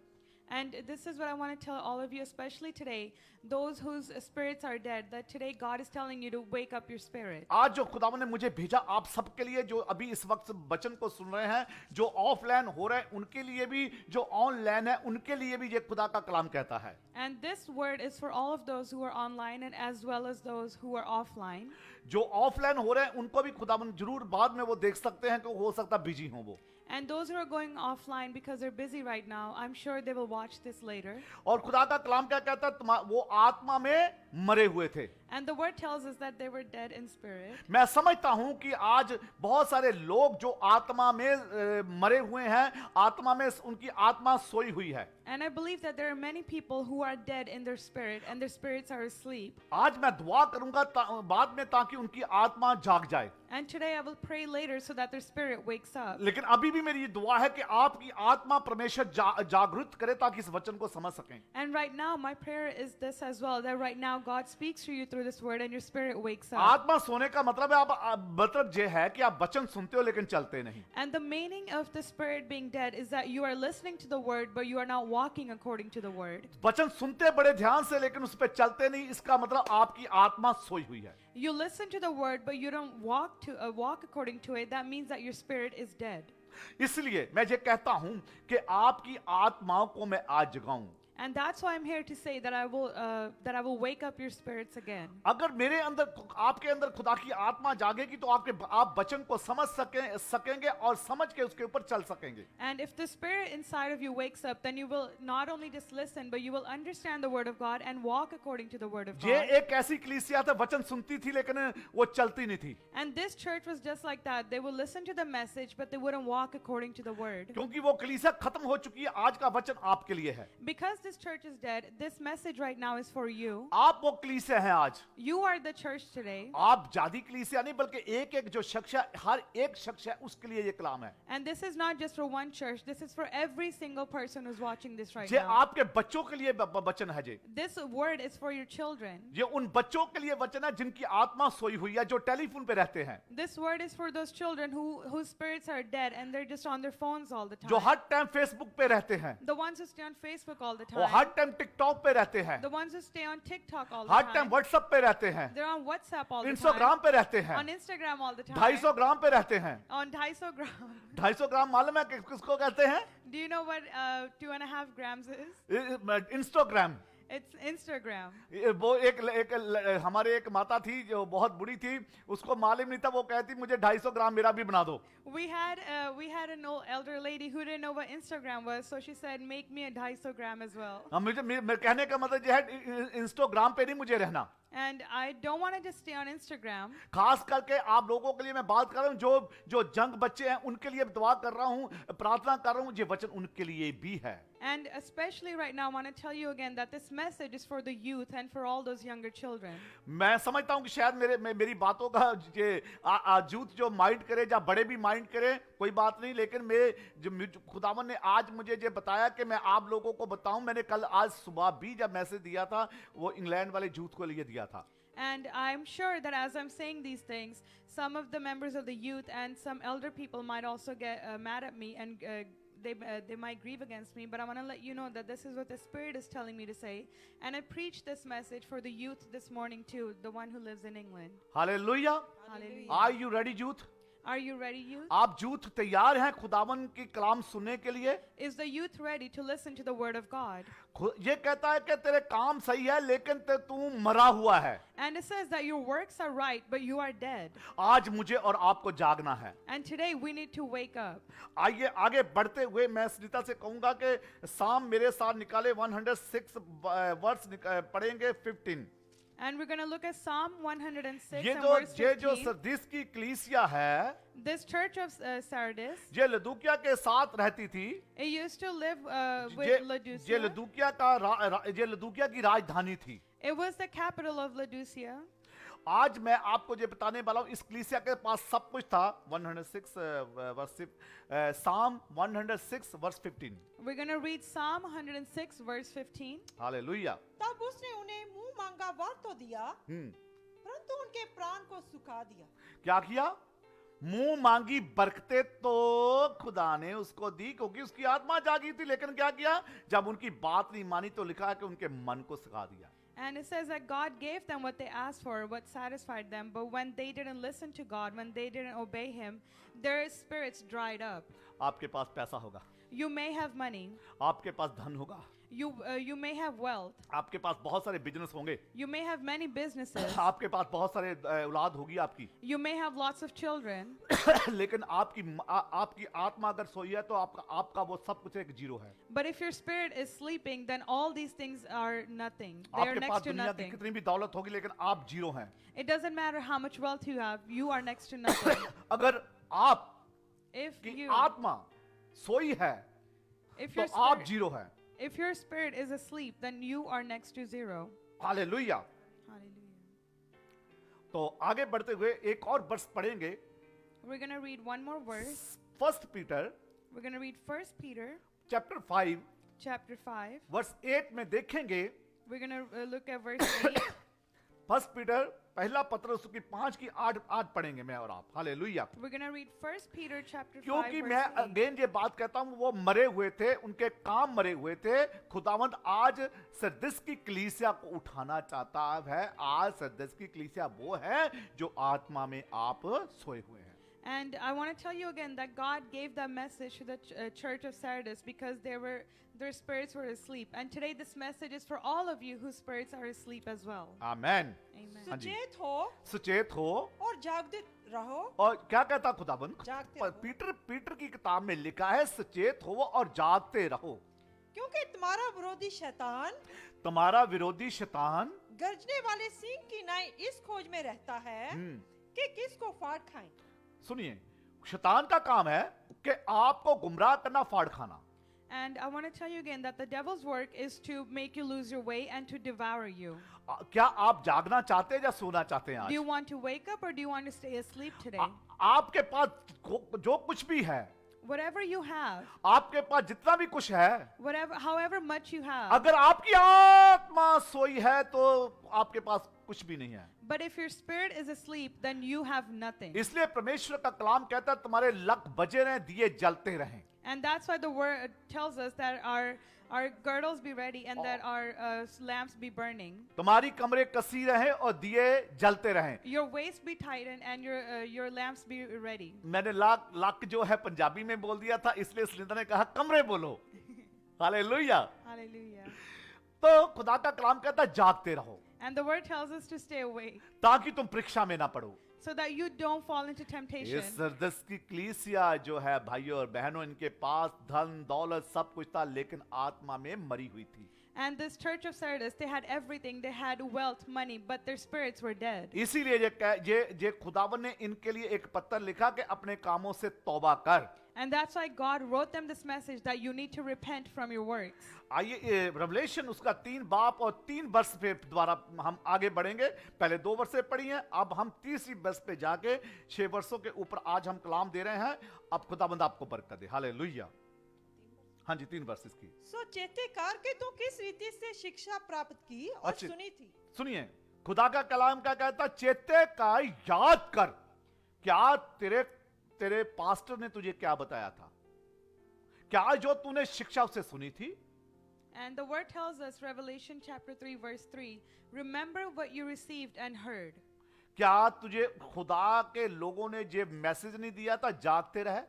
And this is what I want to tell all of you, especially today, those whose spirits are dead, that today God is telling you to wake up your spirit. आज जो खुदावन ने मुझे भेजा आप सबके लिए, जो अभी इस वक्त वचन को सुन रहे हैं, जो ऑफलाइन हो रहे हैं उनके लिए भी, जो ऑनलाइन है उनके लिए भी, ये खुदा का कलाम कहता है। And this word is for all of those who are online and as well as those who are offline. जो ऑफलाइन हो रहे हैं उनको भी खुदावन जरूर बाद में वो देख सकते हैं कि हो सकता बिजी हो वो। And those who are going offline because they're busy right now, I'm sure they will watch this later. और खुदा का कलाम क्या कहता है, वो आत्मा में मरे हुए थे। And the word tells us that they were dead in spirit. मैं समझता हूं कि आज बहुत सारे लोग जो आत्मा में मरे हुए हैं, आत्मा में उनकी आत्मा सोई हुई है। And I believe that there are many people who are dead in their spirit and their spirits are asleep. आज मैं दुआ करूंगा बाद में, ताकि उनकी आत्मा जाग जाए। And today I will pray later so that their spirit wakes up. लेकिन अभी भी मेरी ये दुआ है कि आपकी आत्मा परमेश्वर जागृत करे, ताकि इस वचन को समझ सकें। And right now my prayer is this as well, that right now God speaks to you through this word and your spirit wakes up. आत्मा सोने का मतलब है, मतलब ये है कि आप वचन सुनते हो लेकिन चलते नहीं। And the meaning of the spirit being dead is that you are listening to the word but you are not walking according to the word. वचन सुनते बड़े ध्यान से लेकिन उस पर चलते नहीं, इसका मतलब आपकी आत्मा सोई हुई है। You listen to the word but you don't walk according to it. That means that your spirit is dead. इसलिए मैं ये कहता हूं कि आपकी आत्माओं को मैं आज जगाऊं। And that's why I'm here to say that I will wake up your spirits again. अगर मेरे अंदर, आपके अंदर खुदा की आत्मा जागेगी तो आप वचन को समझ सकेंगे और समझ के उसके ऊपर चल सकेंगे। And if the spirit inside of you wakes up, then you will not only just listen, but you will understand the word of God and walk according to the word of ये God. एक ऐसी कलीसिया था, वचन सुनती थी लेकिन वो चलती नहीं थी, And this church was just like that. They would listen to the message, but they wouldn't walk according to the word. क्योंकि वो कलीसिया खत्म हो चुकी है। आज का वचन आपके लिए है। Because this church is dead, this message right now is for you. आप वो कलीसिया हैं आज। You are the church today. आप जादी कलीसिया नहीं, बल्कि एक जो शख्स है, हर एक शख्स है, उसके लिए ये कलाम है। And this is not just for one church. This is for every single person who's watching this right ये now. आपके बच्चों के लिए वचन है जी। This word is for your children. ये उन बच्चों के लिए वचन है जिनकी आत्मा सोई हुई है, जो टेलीफोन पे रहते हैं, This word is for those children whose spirits are dead and they're just on their phones all the time. जो हर टाइम फेसबुक पे रहते हैं, The ones who stay on Facebook all the वो time. हर time TikTok पे रहते हैं, The ones who stay on TikTok all the her time. Time WhatsApp पे रहते हैं, They're on WhatsApp all the time. Instagram पे रहते हैं, On Instagram all the time. 250 ग्राम पे रहते हैं। On 250 gram. 250 ग्राम मालूम है किसको कहते हैं? Do you know what 2.5 grams is? Instagram. It's Instagram. वो हमारे एक माता थी जो बहुत बुरी थी, उसको मालूम नहीं था, वो कहती मुझे 250 ग्राम मेरा भी बना दो। We had an old elder lady who didn't know what Instagram was, so she said, "Make me a 250 gram as well." मैं कहने का मतलब ये है, इंस्टाग्राम पे नहीं मुझे रहना। And I don't want to just stay on Instagram. खास करके आप लोगों के लिए मैं बात कर रहा हूँ, जो जंग बच्चे हैं उनके लिए दुआ कर रहा हूँ, प्रार्थना कर रहा हूँ, ये वचन उनके लिए भी है। And especially right now, I want to tell you again that this message is for the youth and for all those younger children. मैं समझता हूँ कि शायद मेरी बातों का ये यूथ जो माइंड करे या बड़े भी माइंड करे, कोई बात नहीं, लेकिन खुदावन ने आज मुझे ये बताया कि मैं आप लोगों को बताऊं। मैंने कल आज सुबह भी जब मैसेज दिया था, वो इंग्लैंड वाले यूथ को लिए दिया था। And I'm sure that as I'm saying these things, some of the members of the youth and some elder people might also get mad at me and they might grieve against me, but I want to let you know that this is what the Spirit is telling me to say. And I preached this message for the youth this morning too, the one who lives in England. Hallelujah. Hallelujah. Are you ready, youth? Are you ready, youth? आप youth तैयार हैं खुदावन की कलाम सुनने के लिए? Is the youth ready to listen to the word of God? ये कहता है कि तेरे काम सही है लेकिन तू मरा हुआ है। And it says that your works are right, but you are dead. आज मुझे और आपको जागना है। And today we need to wake up. आइए आगे बढ़ते हुए मैं सरिता से कहूंगा कि साम मेरे साथ निकाले 106 वर्स पढ़ेंगे 15। And we're going to look at Psalm 106 ये and verse जो 15. सरदीस की कलीसिया है, This church of Sardis, ये लदूकिया के साथ रहती थी। it used to live ये with Laodicea. ये लदूकिया की राजधानी थी। It was the capital of Laodicea. आज मैं आपको ये बताने वाला हूँ, इस कलीसिया के पास सब कुछ था। 106 verse Psalm 106 verse 15। We're going to read Psalm 106 verse 15. Hallelujah. तब उसने उन्हें मुंह मांगा वर तो दिया, परंतु उनके प्राण को सुखा दिया। क्या किया? मुंह मांगी बरकते तो खुदा ने उसको दी, क्योंकि उसकी आत्मा जागी थी। लेकिन क्या किया? जब उनकी बात नहीं मानी तो लिखा है कि उनके मन को सिखा दिया। And it says that God gave them what they asked for, what satisfied them. But when they didn't listen to God, when they didn't obey Him, their spirits dried up. आपके पास पैसा होगा, You may have money. आपके पास धन होगा, You may have wealth. आपके पास बहुत सारे business होंगे, You may have many businesses. आपके पास बहुत सारे औलाद होगी आपकी, You may have lots of children. लेकिन आपकी आत्मा अगर सोई है तो आपका वो सब कुछ एक जीरो है। But if your spirit is sleeping, then all these things are nothing. They are आपके next पास to दुनिया की nothing. कितनी भी दौलत होगी लेकिन आप जीरो हैं। It doesn't matter how much wealth you have, you are next to nothing. अगर आप If की you, आत्मा सोई है if तो your आप spirit, जीरो हैं। if your spirit is asleep, then you are next to zero. Hallelujah. Hallelujah. तो आगे बढ़ते हुए एक और वर्ष पढ़ेंगे, We're going to read one more verse. First Peter We're going to read 1 Peter chapter 5 chapter 5. Verse 8 में देखेंगे। We're going to look at verse 8. First Peter पहला पत्र उसकी 5 की 8 पढ़ेंगे मैं और आप। Hallelujah. We're going to read 1 Peter chapter 5 क्योंकि verse मैं 8. अगेन ये बात कहता हूं, वो मरे हुए थे, उनके काम मरे हुए थे। खुदावंद आज सरदिस की कलीसिया को उठाना चाहता है। आज सरदिस की कलीसिया वो है जो आत्मा में आप सोए हुए हैं। And I want to tell you again that God gave that message to the church of Sardis because their spirits were asleep. And today this message is for all of you whose spirits are asleep as well. Amen. Amen. हाँ जी। सुचेत हो सचेत हो। और जागृत रहो। और क्या कहता खुदाबंद? जागते रहो। पीटर की किताब में लिखा है सचेत हो और जागते रहो, क्योंकि तुम्हारा विरोधी शैतान तुम्हारा विरोधी शैतान गरजने वाले सिंह की नाई इस खोज में रहता है कि किसको फाड़ खाएं। सुनिए, शैतान का काम है कि आपको गुमराह करना, फाड़ खाना। And I want to tell you again that the devil's work is to make you lose your way and to devour you. क्या आप जागना चाहते हैं या सोना चाहते हैं Do you आज? want to wake up or do you want to stay asleep today? आपके पास जो कुछ भी है, Whatever you have, आपके पास जितना भी कुछ है, however much you have, अगर आपकी आत्मा सोई है तो आपके पास कुछ भी नहीं है। but if your spirit is asleep, then you have nothing. इसलिए परमेश्वर का कलाम कहता है तुम्हारे लक बजे रहें, दिए जलते रहें। And that's why the word tells us that our girdles be ready and that our lamps be burning. तुम्हारी कमरे कसी रहें और दिए जलते रहें। Your waist be tightened and your lamps be ready. मैंने लक जो है पंजाबी में बोल दिया था, इसलिए सलिंदा ने कहा कमरे बोलो। हालेलुया। Hallelujah. तो खुदा का कलाम कहता है जागते रहो And the word tells us to stay awake ताकि तुम परीक्षा में ना पड़ो। so that you don't fall into temptation. इस सरदस की कलीसिया जो है भाइयों और बहनों, इनके पास धन दौलत सब कुछ था लेकिन आत्मा में मरी हुई थी। And this church of Sardis, they had everything. They had wealth, money, but their spirits were dead. इसीलिए ये खुदावन ने इनके लिए एक पत्र लिखा कि अपने कामों से तौबा कर। And that's why God wrote them this message that you need to repent from your works. आइए रेवलेशन उसका 3 बाप और 3 वर्ष पे द्वारा हम आगे बढ़ेंगे। पहले 2 वर्षें पढ़ी हैं, अब हम तीसरी वर्ष पे जाके 6 वर्षों के ऊपर आज हम कलाम दे रहे हैं। अब खुदाबंद आपको बरकत दे। हालेलुया। हाँ जी, 3 वर्ष इसकी। सो चेतेकार के तू किस रीति से शिक्षा प्राप्त की और अच्छे। सुनी थी। सुनिए, खुदा का कलाम क्या कहता, चेते का याद कर। क्या तेरे पास्टर ने तुझे क्या बताया था? क्या जो तूने शिक्षा उससे सुनी थी? And the word tells us, Revelation chapter 3 verse 3, remember what you received and heard. क्या तुझे खुदा के लोगों ने जो मैसेज नहीं दिया था, जागते रहे?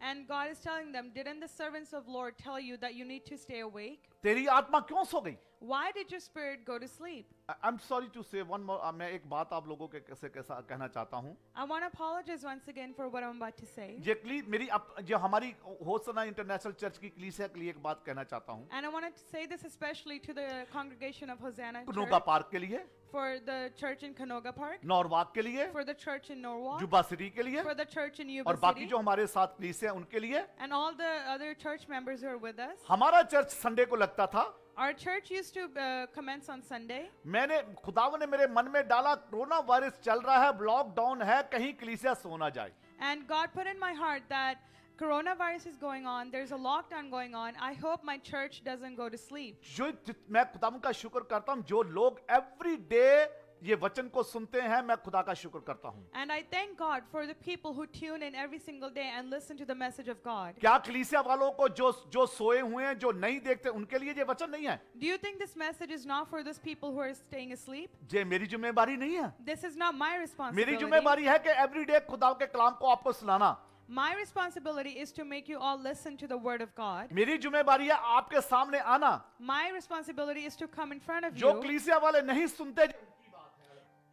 And God is telling them, didn't the servants of Lord tell you that you need to stay awake? तेरी आत्मा क्यों सो गई? Why did your spirit go to sleep? I'm sorry to say one more, मैं एक बात आप लोगों के कैसा कहना चाहता हूँ। I want to apologize once again for what I'm about to say. जो हमारी होसना इंटरनेशनल चर्च की कलीसिया के लिए एक बात कहना चाहता हूँ। And I want to say this especially to the congregation of Hosanna कनोगा Church, park के लिए, for the church in Canoga Park, नॉरवाक के लिए, for the church in Norwalk, जुबा सिटी के लिए for the church in और Yuba बाकी City, जो हमारे साथ कलीसिया है उनके लिए। and all the other church members who are with us. हमारा चर्च संडे को लगता था। Our church used to commence on Sunday. खुदावन ने मेरे मन में डाला, कोरोना वायरस चल रहा है, लॉकडाउन है, कहीं कलीसिया सो ना जाए। And God put in my heart that coronavirus is going on, there's a lockdown going on. I hope my church doesn't go to sleep. मैं खुदावन का शुक्र करता हूँ, जो लोग एवरी डे ये वचन को सुनते हैं, मैं खुदा का शुक्र करता हूँ। And I thank God for the people who tune in every single day and listen to the message of God. क्या कलीसिया वालों को जो सोए हुए हैं, जो नहीं देखते, उनके लिए ये वचन नहीं है? Do you think this message is not for those people who are staying asleep? ये मेरी जिम्मेदारी नहीं है। This is not my मेरी responsibility. जिम्मेदारी है कि एवरी डे खुदा के कलाम को आपको सुनाना। My responsibility is to make you all listen to the word of God. मेरी जिम्मेदारी है आपके सामने आना. My responsibility is to come in front of जो you. कलीसिया वाले नहीं सुनते,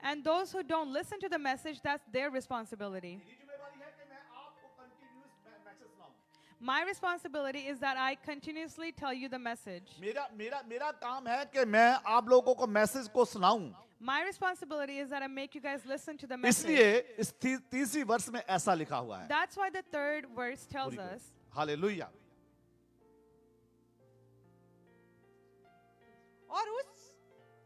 And those who don't listen to the message, that's their responsibility. मेरी जिम्मेदारी है कि मैं आपको कंटिन्यूअस मैसेज सुनाऊं. My responsibility is that I continuously tell you the message. मेरा काम है कि मैं आप लोगों को मैसेज को सुनाऊं. My responsibility is that I make you guys listen to the इसलिए message. इस तीसरी वर्ष में ऐसा लिखा हुआ है. That's why the third verse tells us. Hallelujah.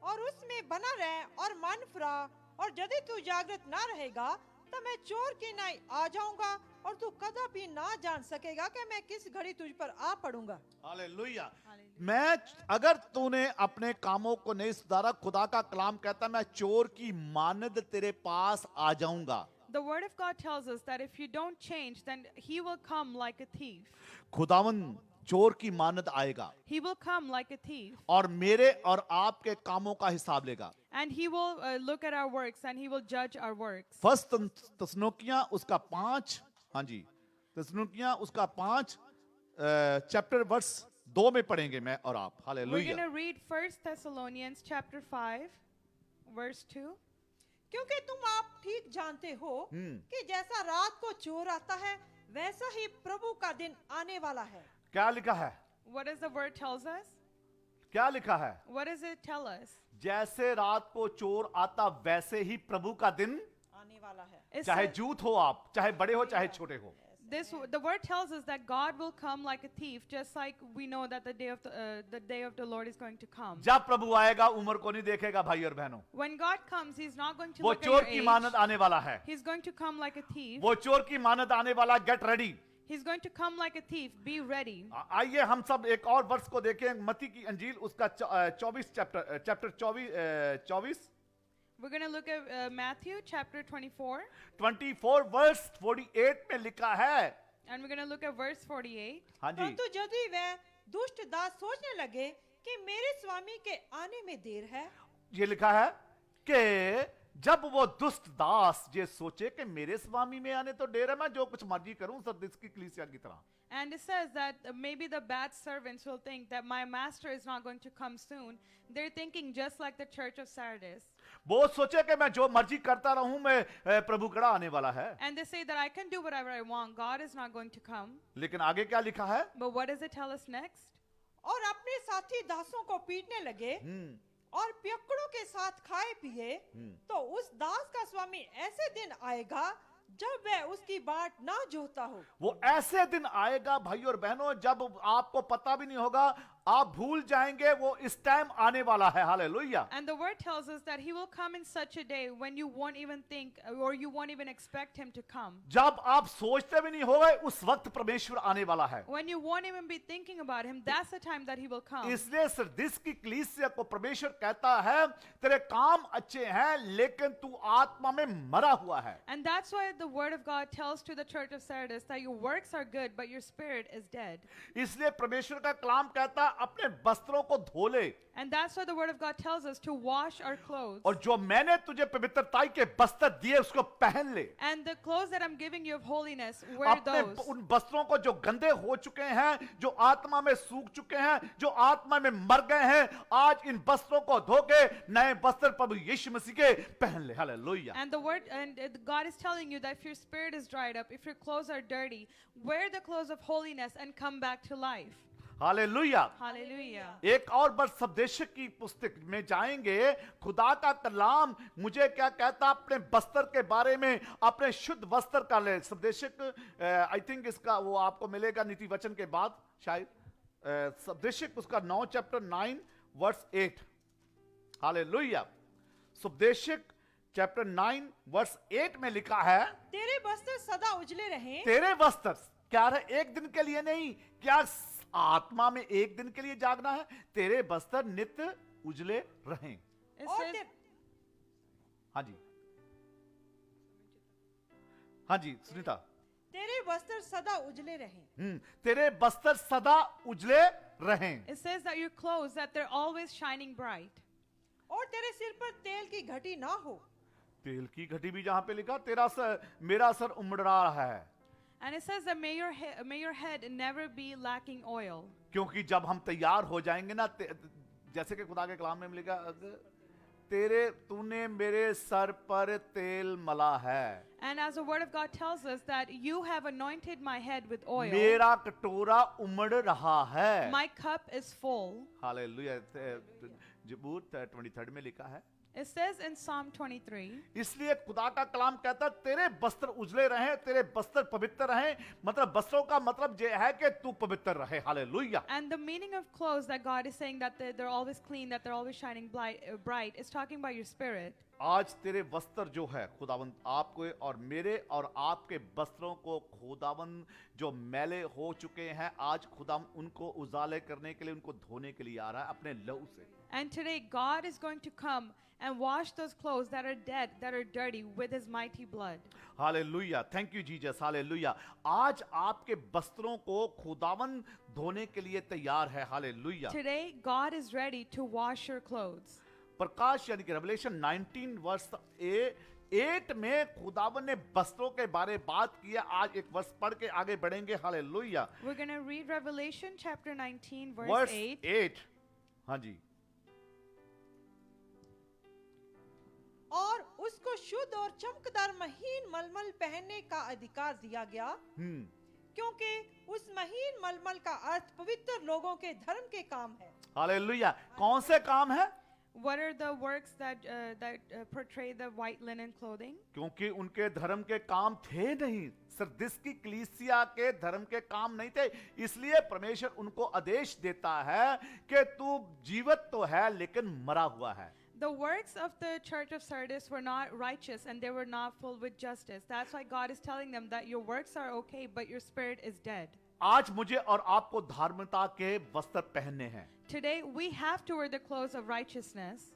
और उसमें बना रहे और मन फिरा, और यदि तू जागृत ना रहेगा तो मैं चोर की नाई आ जाऊंगा और तू कदापि ना जान सकेगा कि मैं किस घड़ी तुझ पर आ पड़ूंगा. हालेलुया. मैं अगर तूने अपने कामों को नहीं सुधारा, खुदा का कलाम कहता है मैं चोर की मानद तेरे पास आ जाऊंगा. The word of God tells us that if you don't change, then he will come like a thief. खुदावन चोर की मानद आएगा He will come like a thief. और मेरे और आपके कामों का हिसाब लेगा. And he will look at our works and he will judge our works. First तस्नुकियां उसका 5, हाँ जी, तस्नुकियां उसका 5 चैप्टर वर्स 2 में पढ़ेंगे मैं और आप. We're going hallelujah. to read 1 Thessalonians chapter 5, verse 2. क्योंकि तुम आप ठीक जानते हो कि जैसा रात को चोर आता है वैसा ही प्रभु का दिन आने वाला है. क्या लिखा है? What does the word tells us? क्या लिखा है? What does it tell us? जैसे रात को चोर आता वैसे ही प्रभु का दिन, आने वाला है. It चाहे says- जूत हो आप, चाहे बड़े हो चाहे छोटे हो. the word tells us that God will come like a thief, just like we know that the day of the Lord is going to come. जब प्रभु आएगा उम्र को नहीं देखेगा भाई और बहनों. When God comes, He's not going to वो look at चोर your की age. मानद आने वाला है. He's going to come like a thief. वो चोर की मानद आने वाला. Get ready. He's going to come like a thief. Be ready. आइए हम सब एक और वर्ष को देखें. मत्ती की अंजील उसका 24 chapter 24 We're going to look at Matthew chapter 24, 24 verse 48 में लिखा है. and we're going to look at verse 48. हाँ जी. परंतु यदि वह दुष्ट दास सोचने लगे कि मेरे स्वामी के आने में देर है, ये लिखा है कि जब वो दुष्ट दास ये सोचे कि मेरे स्वामी में आने तो देर है, मैं जो कुछ मर्जी करूं सरदिस की कलीसिया की तरह. And it says that maybe the bad servants will think that my master is not going to come soon. They're thinking just like the church of Sardis. वो सोचे कि मैं जो मर्जी करता रहूं, मैं प्रभु कड़ा आने वाला है. And they say that I can do whatever I want. God is not going to come. लेकिन आगे क्या लिखा है? But what does it tell us next? और अपने साथी दासों को पीटने लगे और पियक्कड़ों के साथ खाए पिए, तो उस दास का स्वामी ऐसे दिन आएगा जब वह उसकी बाट ना जोहता हो. वो ऐसे दिन आएगा भाई और बहनों जब आपको पता भी नहीं होगा, आप भूल जाएंगे वो इस टाइम आने वाला है. Hallelujah. And the word tells us that he will come in such a day when you won't even think or you won't even expect him to come. जब आप सोचते भी नहीं होगे उस वक्त परमेश्वर आने वाला है. When you won't even be thinking about him, that's the time that he will come. इसलिए सरदिस की कलीसिया को परमेश्वर कहता है तेरे काम अच्छे हैं लेकिन तू आत्मा में मरा हुआ है. And that's why the word of God tells to the church of Sardis that your works are good, but your spirit is dead. इसलिए परमेश्वर का कलाम कहता है अपने वस्त्रों को धो ले. And that's why the word of God tells us to wash our clothes. और जो मैंने तुझे पवित्रताई के वस्त्र दिए उसको पहन ले. And the clothes that I'm giving you of holiness, wear अपने those. उन वस्त्रों को जो गंदे हो चुके हैं, जो आत्मा में सूख चुके हैं, जो आत्मा में मर गए हैं, आज इन वस्त्रों को धो के नए वस्त्र प्रभु यीशु मसीह के पहन ले. Hallelujah. And the word and God is telling you that if your spirit is dried up, if your clothes are dirty, wear the clothes of holiness and come back to life. Hallelujah. Hallelujah. एक और बार सबदेशक की पुस्तक में जाएंगे. खुदा का कलाम मुझे क्या कहता अपने वस्त्र के बारे में, अपने शुद्ध वस्त्र का ले. सबदेशक आई थिंक इसका वो आपको मिलेगा नीति वचन के बाद शायद. सबदेशक उसका 9 चैप्टर 9 वर्स 8. हालेलुया. सबदेशक चैप्टर 9 वर्स 8 में लिखा है तेरे वस्त्र सदा उजले रहें. तेरे वस्त्र क्या है? एक दिन के लिए नहीं, क्या आत्मा में एक दिन के लिए जागना है? तेरे वस्त्र नित्य उजले रहें. It और says, हाँ जी, हाँ जी सुनीता. तेरे वस्त्र सदा उजले रहें. तेरे वस्त्र सदा उजले रहें. it says that your clothes, that they're always shining bright. और तेरे सिर पर तेल की घटी ना हो. तेल की घटी भी जहां पे लिखा, तेरा सर मेरा सर उमड़ रहा है. And it says that may your head never be lacking oil. क्योंकि जब हम तैयार हो जाएंगे ना, जैसे कि खुदा के कलाम में लिखा, तूने मेरे सर पर तेल मला है, And as the word of God tells us that you have anointed my head with oil, मेरा कटोरा उमड़ रहा है। my cup is full. Hallelujah. ज़बूर 23 में लिखा है। It says in Psalm 23, इसलिए खुदा का कलाम कहता है तेरे वस्त्र उजले रहें, तेरे वस्त्र पवित्र रहें। मतलब वस्त्रों का मतलब ये है कि तू पवित्र रहे। Hallelujah. and the meaning of clothes that God is saying that they're always clean, that they're always shining bright, is talking about your spirit. आज तेरे वस्त्र जो है खुदावंद आपको और मेरे और आपके वस्त्रों को खुदावंद जो मैले हो चुके हैं, आज खुदावंद उनको उजाले करने के लिए, उनको धोने के लिए आ रहा है अपने लहू से। And today God is going to come and wash those clothes that are dead, that are dirty, with his mighty blood. Hallelujah. Thank you Jesus. Hallelujah. आज आपके वस्त्रों को खुदावंद धोने के लिए तैयार है। Hallelujah. Today God is ready to wash your clothes. प्रकाश यानी कि रेवलेशन 19 वर्ष 8 में खुदावन ने वस्त्रों के बारे बात की है। आज एक वर्ष पढ़ के आगे बढ़ेंगे। Hallelujah. We're going to read Revelation chapter 19 verse वर्ष 8. 8। हाँ जी। और उसको शुद्ध और चमकदार महीन मलमल पहनने का अधिकार दिया गया, क्योंकि उस महीन मलमल का अर्थ पवित्र लोगों के धर्म के काम है। हालेलुया। कौन से काम है? What are the works that portray the white linen clothing? क्योंकि उनके धर्म के काम थे नहीं, सरदिस की कलीसिया के धर्म के काम नहीं थे, इसलिए परमेश्वर उनको आदेश देता है कि तू जीवित तो है लेकिन मरा हुआ है। The works of the church of Sardis were not righteous and they were not full with justice. That's why God is telling them that your works are okay, but your spirit is dead. आज मुझे और आपको धार्मिकता के वस्त्र पहनने हैं। Today we have to wear the clothes of righteousness.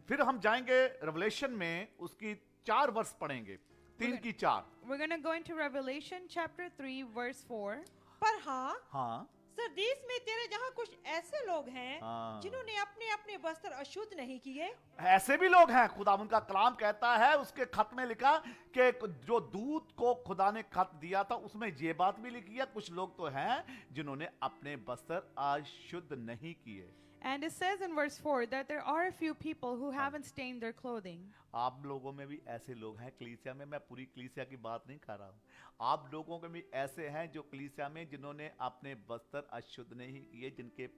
फिर हम जाएंगे रेवलेशन में, उसकी 4 वर्ष पढ़ेंगे, 3 की 4। We're going to go into Revelation chapter 3 verse 4. पर हाँ, हाँ सरदीस में तेरे जहाँ कुछ ऐसे लोग हैं हाँ। जिन्होंने अपने अपने वस्त्र अशुद्ध नहीं किए। ऐसे भी लोग हैं। खुदा उनका कलाम कहता है, उसके खत में लिखा कि जो दूत को खुदा ने खत दिया था उसमें ये बात भी लिखी है, कुछ लोग तो हैं जिन्होंने अपने वस्त्र अशुद्ध नहीं किए। And it says in verse 4 that there are a few people who haven't stained their clothing. आप लोगों में भी ऐसे लोग हैं कलीसिया में, मैं पूरी कलीसिया की बात नहीं कर रहा हूँ, आप लोगों में भी ऐसे हैं जो कलीसिया में जिन्होंने अपने वस्त्र अशुद्ध नहीं किए, जिनके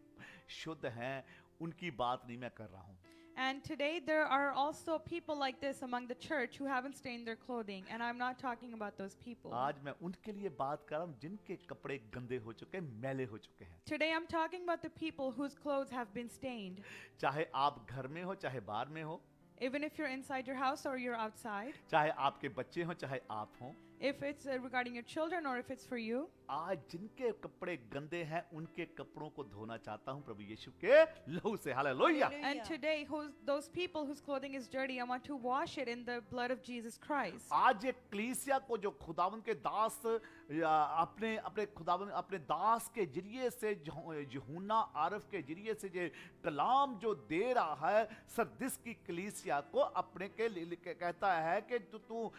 शुद्ध हैं, उनकी बात नहीं मैं कर रहा हूँ। And today there are also people like this among the church who haven't stained their clothing, and I'm not talking about those people. आज मैं उनके लिए बात कर रहा हूँ जिनके कपड़े गंदे हो चुके हैं, मैले हो चुके हैं। Today I'm talking about the people whose clothes have been stained. चाहे आप घर में हो चाहे बाहर में हो, Even if you're inside your house or you're outside, चाहे आपके बच्चे हो चाहे आप हो, if it's regarding your children or if it's for you, आज जिनके कपड़े गंदे हैं उनके कपड़ों को धोना चाहता हूं प्रभु यीशु के लहू से। Hallelujah. and today those people whose clothing is dirty, I want to wash it in the blood of Jesus Christ. आज एक कलीसिया को जो खुदावन के दास अपने खुदावन अपने दास के जरिए से यूहन्ना आरफ के जरिए से जो कलाम जो दे रहा है, सरदिस की कलीसिया को अपने के लिए कहता है कि तू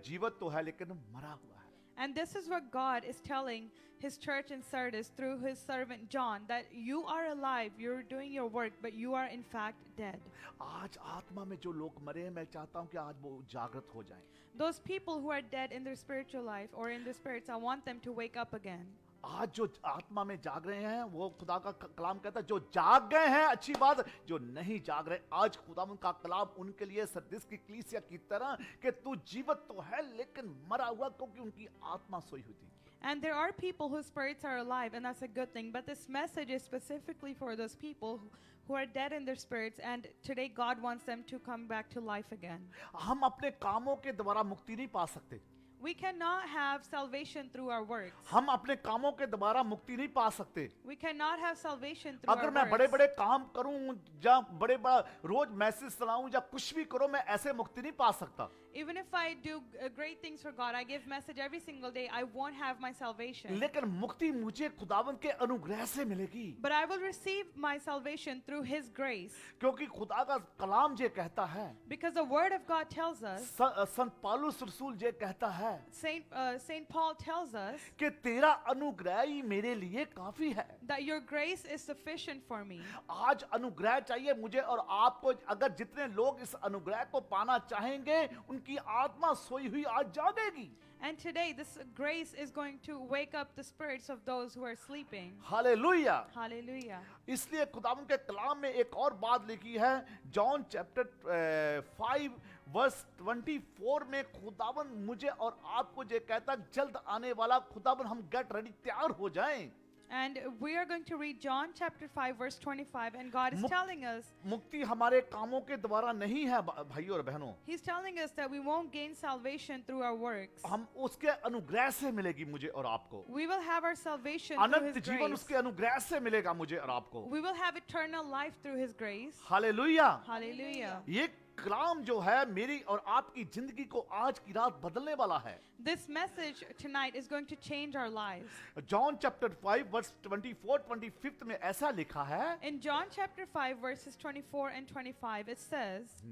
जीवित तो है लेकिन मरा हुआ है। And this is what God is telling his church in Sardis through his servant John, that you are alive, you're doing your work, but you are in fact dead. आज आत्मा में जो लोग मरे हैं, मैं चाहता हूं कि आज वो जागृत हो जाएं। Those people who are dead in their spiritual life or in their spirits, I want them to wake up again. आज जो आत्मा में जाग रहे हैं, वो खुदा का कलाम कहता है जो जाग गए हैं अच्छी बात, जो नहीं जाग रहे, आज खुदा का कलाम उनके लिए सरदिस की कलीसिया की तरह कि तू जीवित तो है लेकिन मरा हुआ, क्योंकि उनकी आत्मा सोई हुई थी। And there are people whose spirits are alive, and that's a good thing, but this message is specifically for those people who are dead in their spirits, and today God wants them to come back to life again. हम अपने कामों के द्वारा मुक्ति नहीं पा सकते। We cannot have salvation through our works. हम अपने कामों के द्वारा मुक्ति नहीं पा सकते। We cannot have salvation through अगर our मैं बड़े works. बड़े काम करूं या बड़ा रोज मैसेज चलाऊं या कुछ भी करूं, मैं ऐसे मुक्ति नहीं पा सकता। Even if I do great things for God, I give message every single day, I won't have my salvation. लेकिन मुक्ति मुझे खुदावन के अनुग्रह से मिलेगी, But I will receive my salvation through His grace. क्योंकि खुदा का कलाम ये कहता है, Because the Word of God tells us, संत पौलुस रसूल ये कहता है Saint Paul tells us कि तेरा अनुग्रह ही मेरे लिए काफी है। that your grace is sufficient for me. आज अनुग्रह चाहिए मुझे और आपको। अगर जितने लोग इस अनुग्रह को पाना चाहेंगे, उनकी आत्मा सोई हुई आज जागेगी। And today, this grace is going to wake up the spirits of those who are sleeping. Hallelujah. Hallelujah. इसलिए खुदावंद के कलाम में एक और बात लिखी है, जॉन चैप्टर 5 वर्स 24 में खुदावंद मुझे और आपको ये कहता, जल्द आने वाला खुदावंद, हम गेट रेडी, तैयार हो जाएं। And we are going to read John chapter 5 verse 25, and God is telling us, मुक्ति हमारे कामों के द्वारा नहीं है भाइयों और बहनों, He's telling us that we won't gain salvation through our works. हम उसके अनुग्रह से मिलेगी मुझे और आपको। We will have our salvation through Anant His जीवन grace. उसके अनुग्रह से मिलेगा मुझे और आपको। We will have eternal life through His grace. Hallelujah. Hallelujah. ये कलाम जो है मेरी और आपकी जिंदगी को आज की रात बदलने वाला है। This message tonight is going to change our lives. John chapter 5 verse 24-25 में ऐसा लिखा है, In John chapter 5 verses 24 and 25, it says,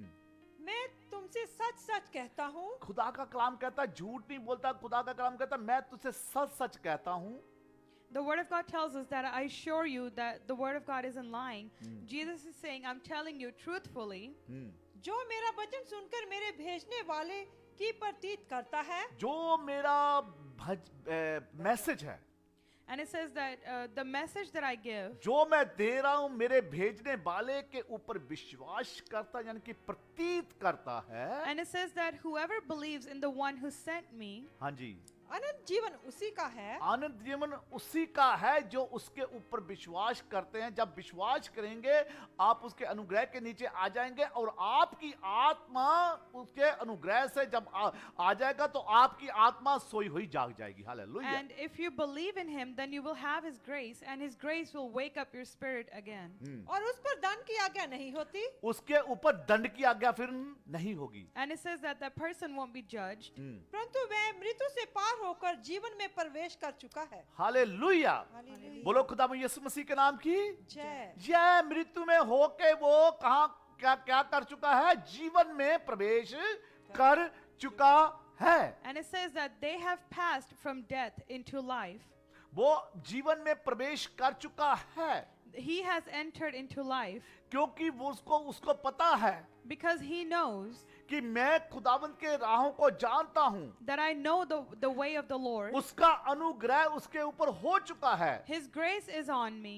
मैं तुमसे सच सच कहता हूँ, खुदा का कलाम कहता है, झूठ नहीं बोलता। खुदा का कलाम कहता है, मैं तुझसे सच सच कहता हूँ। the Word of God tells us that I assure you that the Word of God isn't lying. Jesus is saying, I'm telling you truthfully, जो मेरा वचन सुनकर मेरे भेजने वाले की प्रतीत करता है, जो मेरा मैसेज है, and it says that the message that I give, जो मैं दे रहा हूं, मेरे भेजने वाले के ऊपर विश्वास करता, यानी कि प्रतीत करता है। and it says that whoever believes in the one who sent me, हाँ जी, अनंत जीवन उसी का है, आनंद जीवन उसी का है जो उसके ऊपर विश्वास करते हैं। जब विश्वास करेंगे, आप उसके अनुग्रह के नीचे आ जाएंगे और आपकी आत्मा उसके अनुग्रह से जब आ जाएगा, तो आपकी आत्मा सोई हुई जाग जाएगी। Hallelujah. and if you believe in Him, then you will have His grace, and His grace will wake up your spirit again. और उस पर दंड की आज्ञा नहीं होती, उसके ऊपर दंड की आज्ञा फिर नहीं होगी। And it says that that person won't be judged, परंतु वह मृत्यु से पार होकर जीवन में प्रवेश कर चुका है। हालेलुया। हालेलुया। बोलो खुदा में यीशु मसीह के नाम की जय। जय। मृत्यु में होके वो कहां क्या क्या कर चुका है? जीवन में प्रवेश कर चुका है। and it says that they have passed from death into life. वो जीवन में प्रवेश कर चुका है, He has entered into life क्योंकि वो उसको पता है because he knows कि मैं खुदावंद के राहों को जानता हूं। that I know the way of the Lord. उसका अनुग्रह उसके ऊपर हो चुका है। His grace is on me.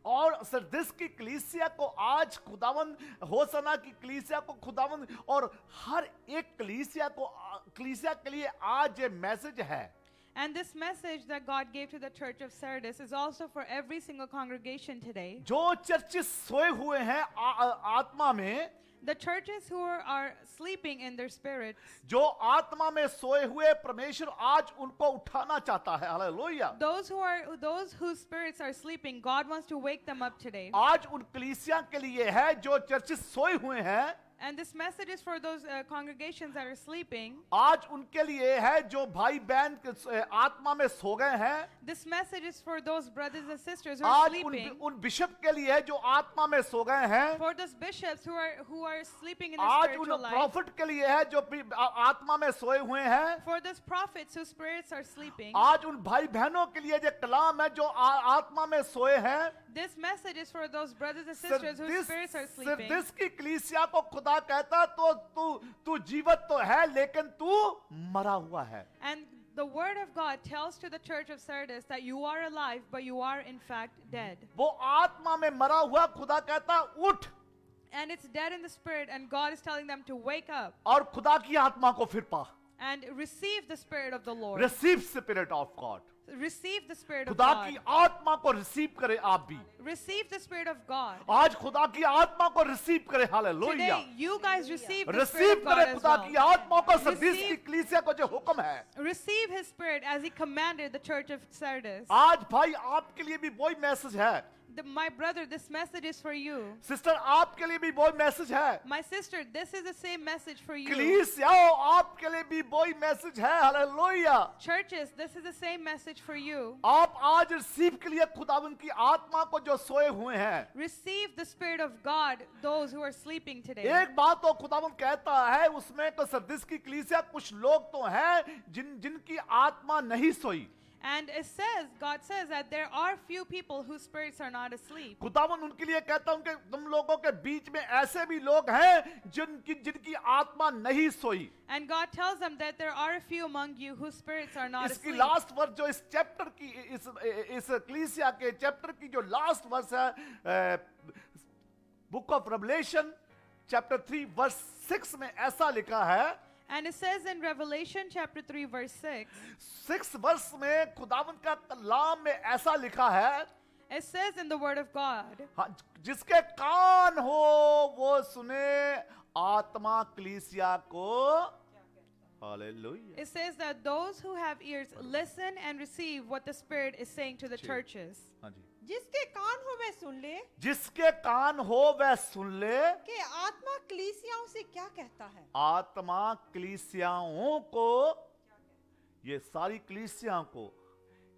और सरदिस की कलीसिया को आज खुदावंद, होसना की कलीसिया को खुदावंद, और हर एक कलीसिया के लिए आज ये मैसेज है। And this message that God gave to the church of Sardis is also for every single congregation today. जो चर्चिस सोए हुए हैं आत्मा में, The churches who are sleeping in their spirits, जो आत्मा में सोए हुए, परमेश्वर आज उनको उठाना चाहता है। Hallelujah. those whose spirits are sleeping, God wants to wake them up today. आज उन कलीसिया के लिए है जो चर्चिस सोए हुए हैं। And this message is for those congregations that are sleeping. आज उनके लिए है जो भाई बहन आत्मा में सो गए हैं। This message is for those brothers and sisters who are आज sleeping. उन बिशप के लिए है जो आत्मा में सो गए हैं। For those bishops who are sleeping in the आज उन spiritual life. प्रॉफिट के लिए है जो आत्मा में सोए हुए हैं। For those prophets whose spirits are sleeping. आज उन भाई बहनों के लिए जो कलाम है जो आत्मा में सोए हैं। This message is for those brothers and sisters whose spirits are sleeping. सरदिस की कलीसिया को खुदा कहता, तो तू जीवित तो है लेकिन तू मरा हुआ है। And the word of God tells to the church of Sardis that you are alive, but you are in fact dead. वो आत्मा में मरा हुआ, खुदा कहता उठ। And it's dead in the spirit, and God is telling them to wake up और खुदा की आत्मा को फिर पा। and receive the spirit of the Lord. Receive spirit of God. Receive the spirit of खुदा God. की आत्मा को रिसीव करे आप भी। Receive the spirit of God. आज खुदा की आत्मा को रिसीव करे। Hallelujah. Today, you guys receive the receive spirit of God करे as खुदा well. की आत्मा को। सरदिस की Receive- कलीसिया को जो हुक्म है, Receive His spirit as He commanded the church of Sardis. आज भाई आपके लिए भी वही मैसेज है। My brother, this message is for you. Sister, आपके लिए भी वही मैसेज है। My sister, this is the same message for you. कलीसियाओं, आपके लिए भी वही मैसेज है। Hallelujah. Churches, this is the same message for you. आप आज रिसीव के लिए खुदावंद की आत्मा को जो सोए हुए हैं, Receive the Spirit of God, those who are sleeping today. एक बात तो खुदावंद कहता है उसमें तो सरदिस की कलीसिया कुछ लोग तो हैं जिनकी आत्मा नहीं सोई। And it says, God says that there are few people whose spirits are not asleep. खुदावन उनके लिए कहता हूं कि तुम लोगों के बीच में ऐसे भी लोग हैं जिनकी आत्मा नहीं सोई। And God tells them that there are a few among you whose spirits are not इसकी asleep. लास्ट वर्स जो इस चैप्टर की इस कलीसिया के चैप्टर की जो लास्ट वर्स है, book of Revelation chapter 3 verse 6 में ऐसा लिखा है। And it says in Revelation chapter 3 verse 6, 6 verse में खुदावन का कलाम में ऐसा लिखा है, it says in the word of God, हाँ, जिसके कान हो वो सुने आत्मा कलीसिया को। Hallelujah. it says that those who have ears listen and receive what the Spirit is saying to the churches. हाँ जी। जिसके कान हो वह सुन ले जिसके कान हो वह सुन ले कि आत्मा कलीसियाओं से क्या कहता है। आत्मा कलीसियाओं को, ये सारी कलीसियाओं को,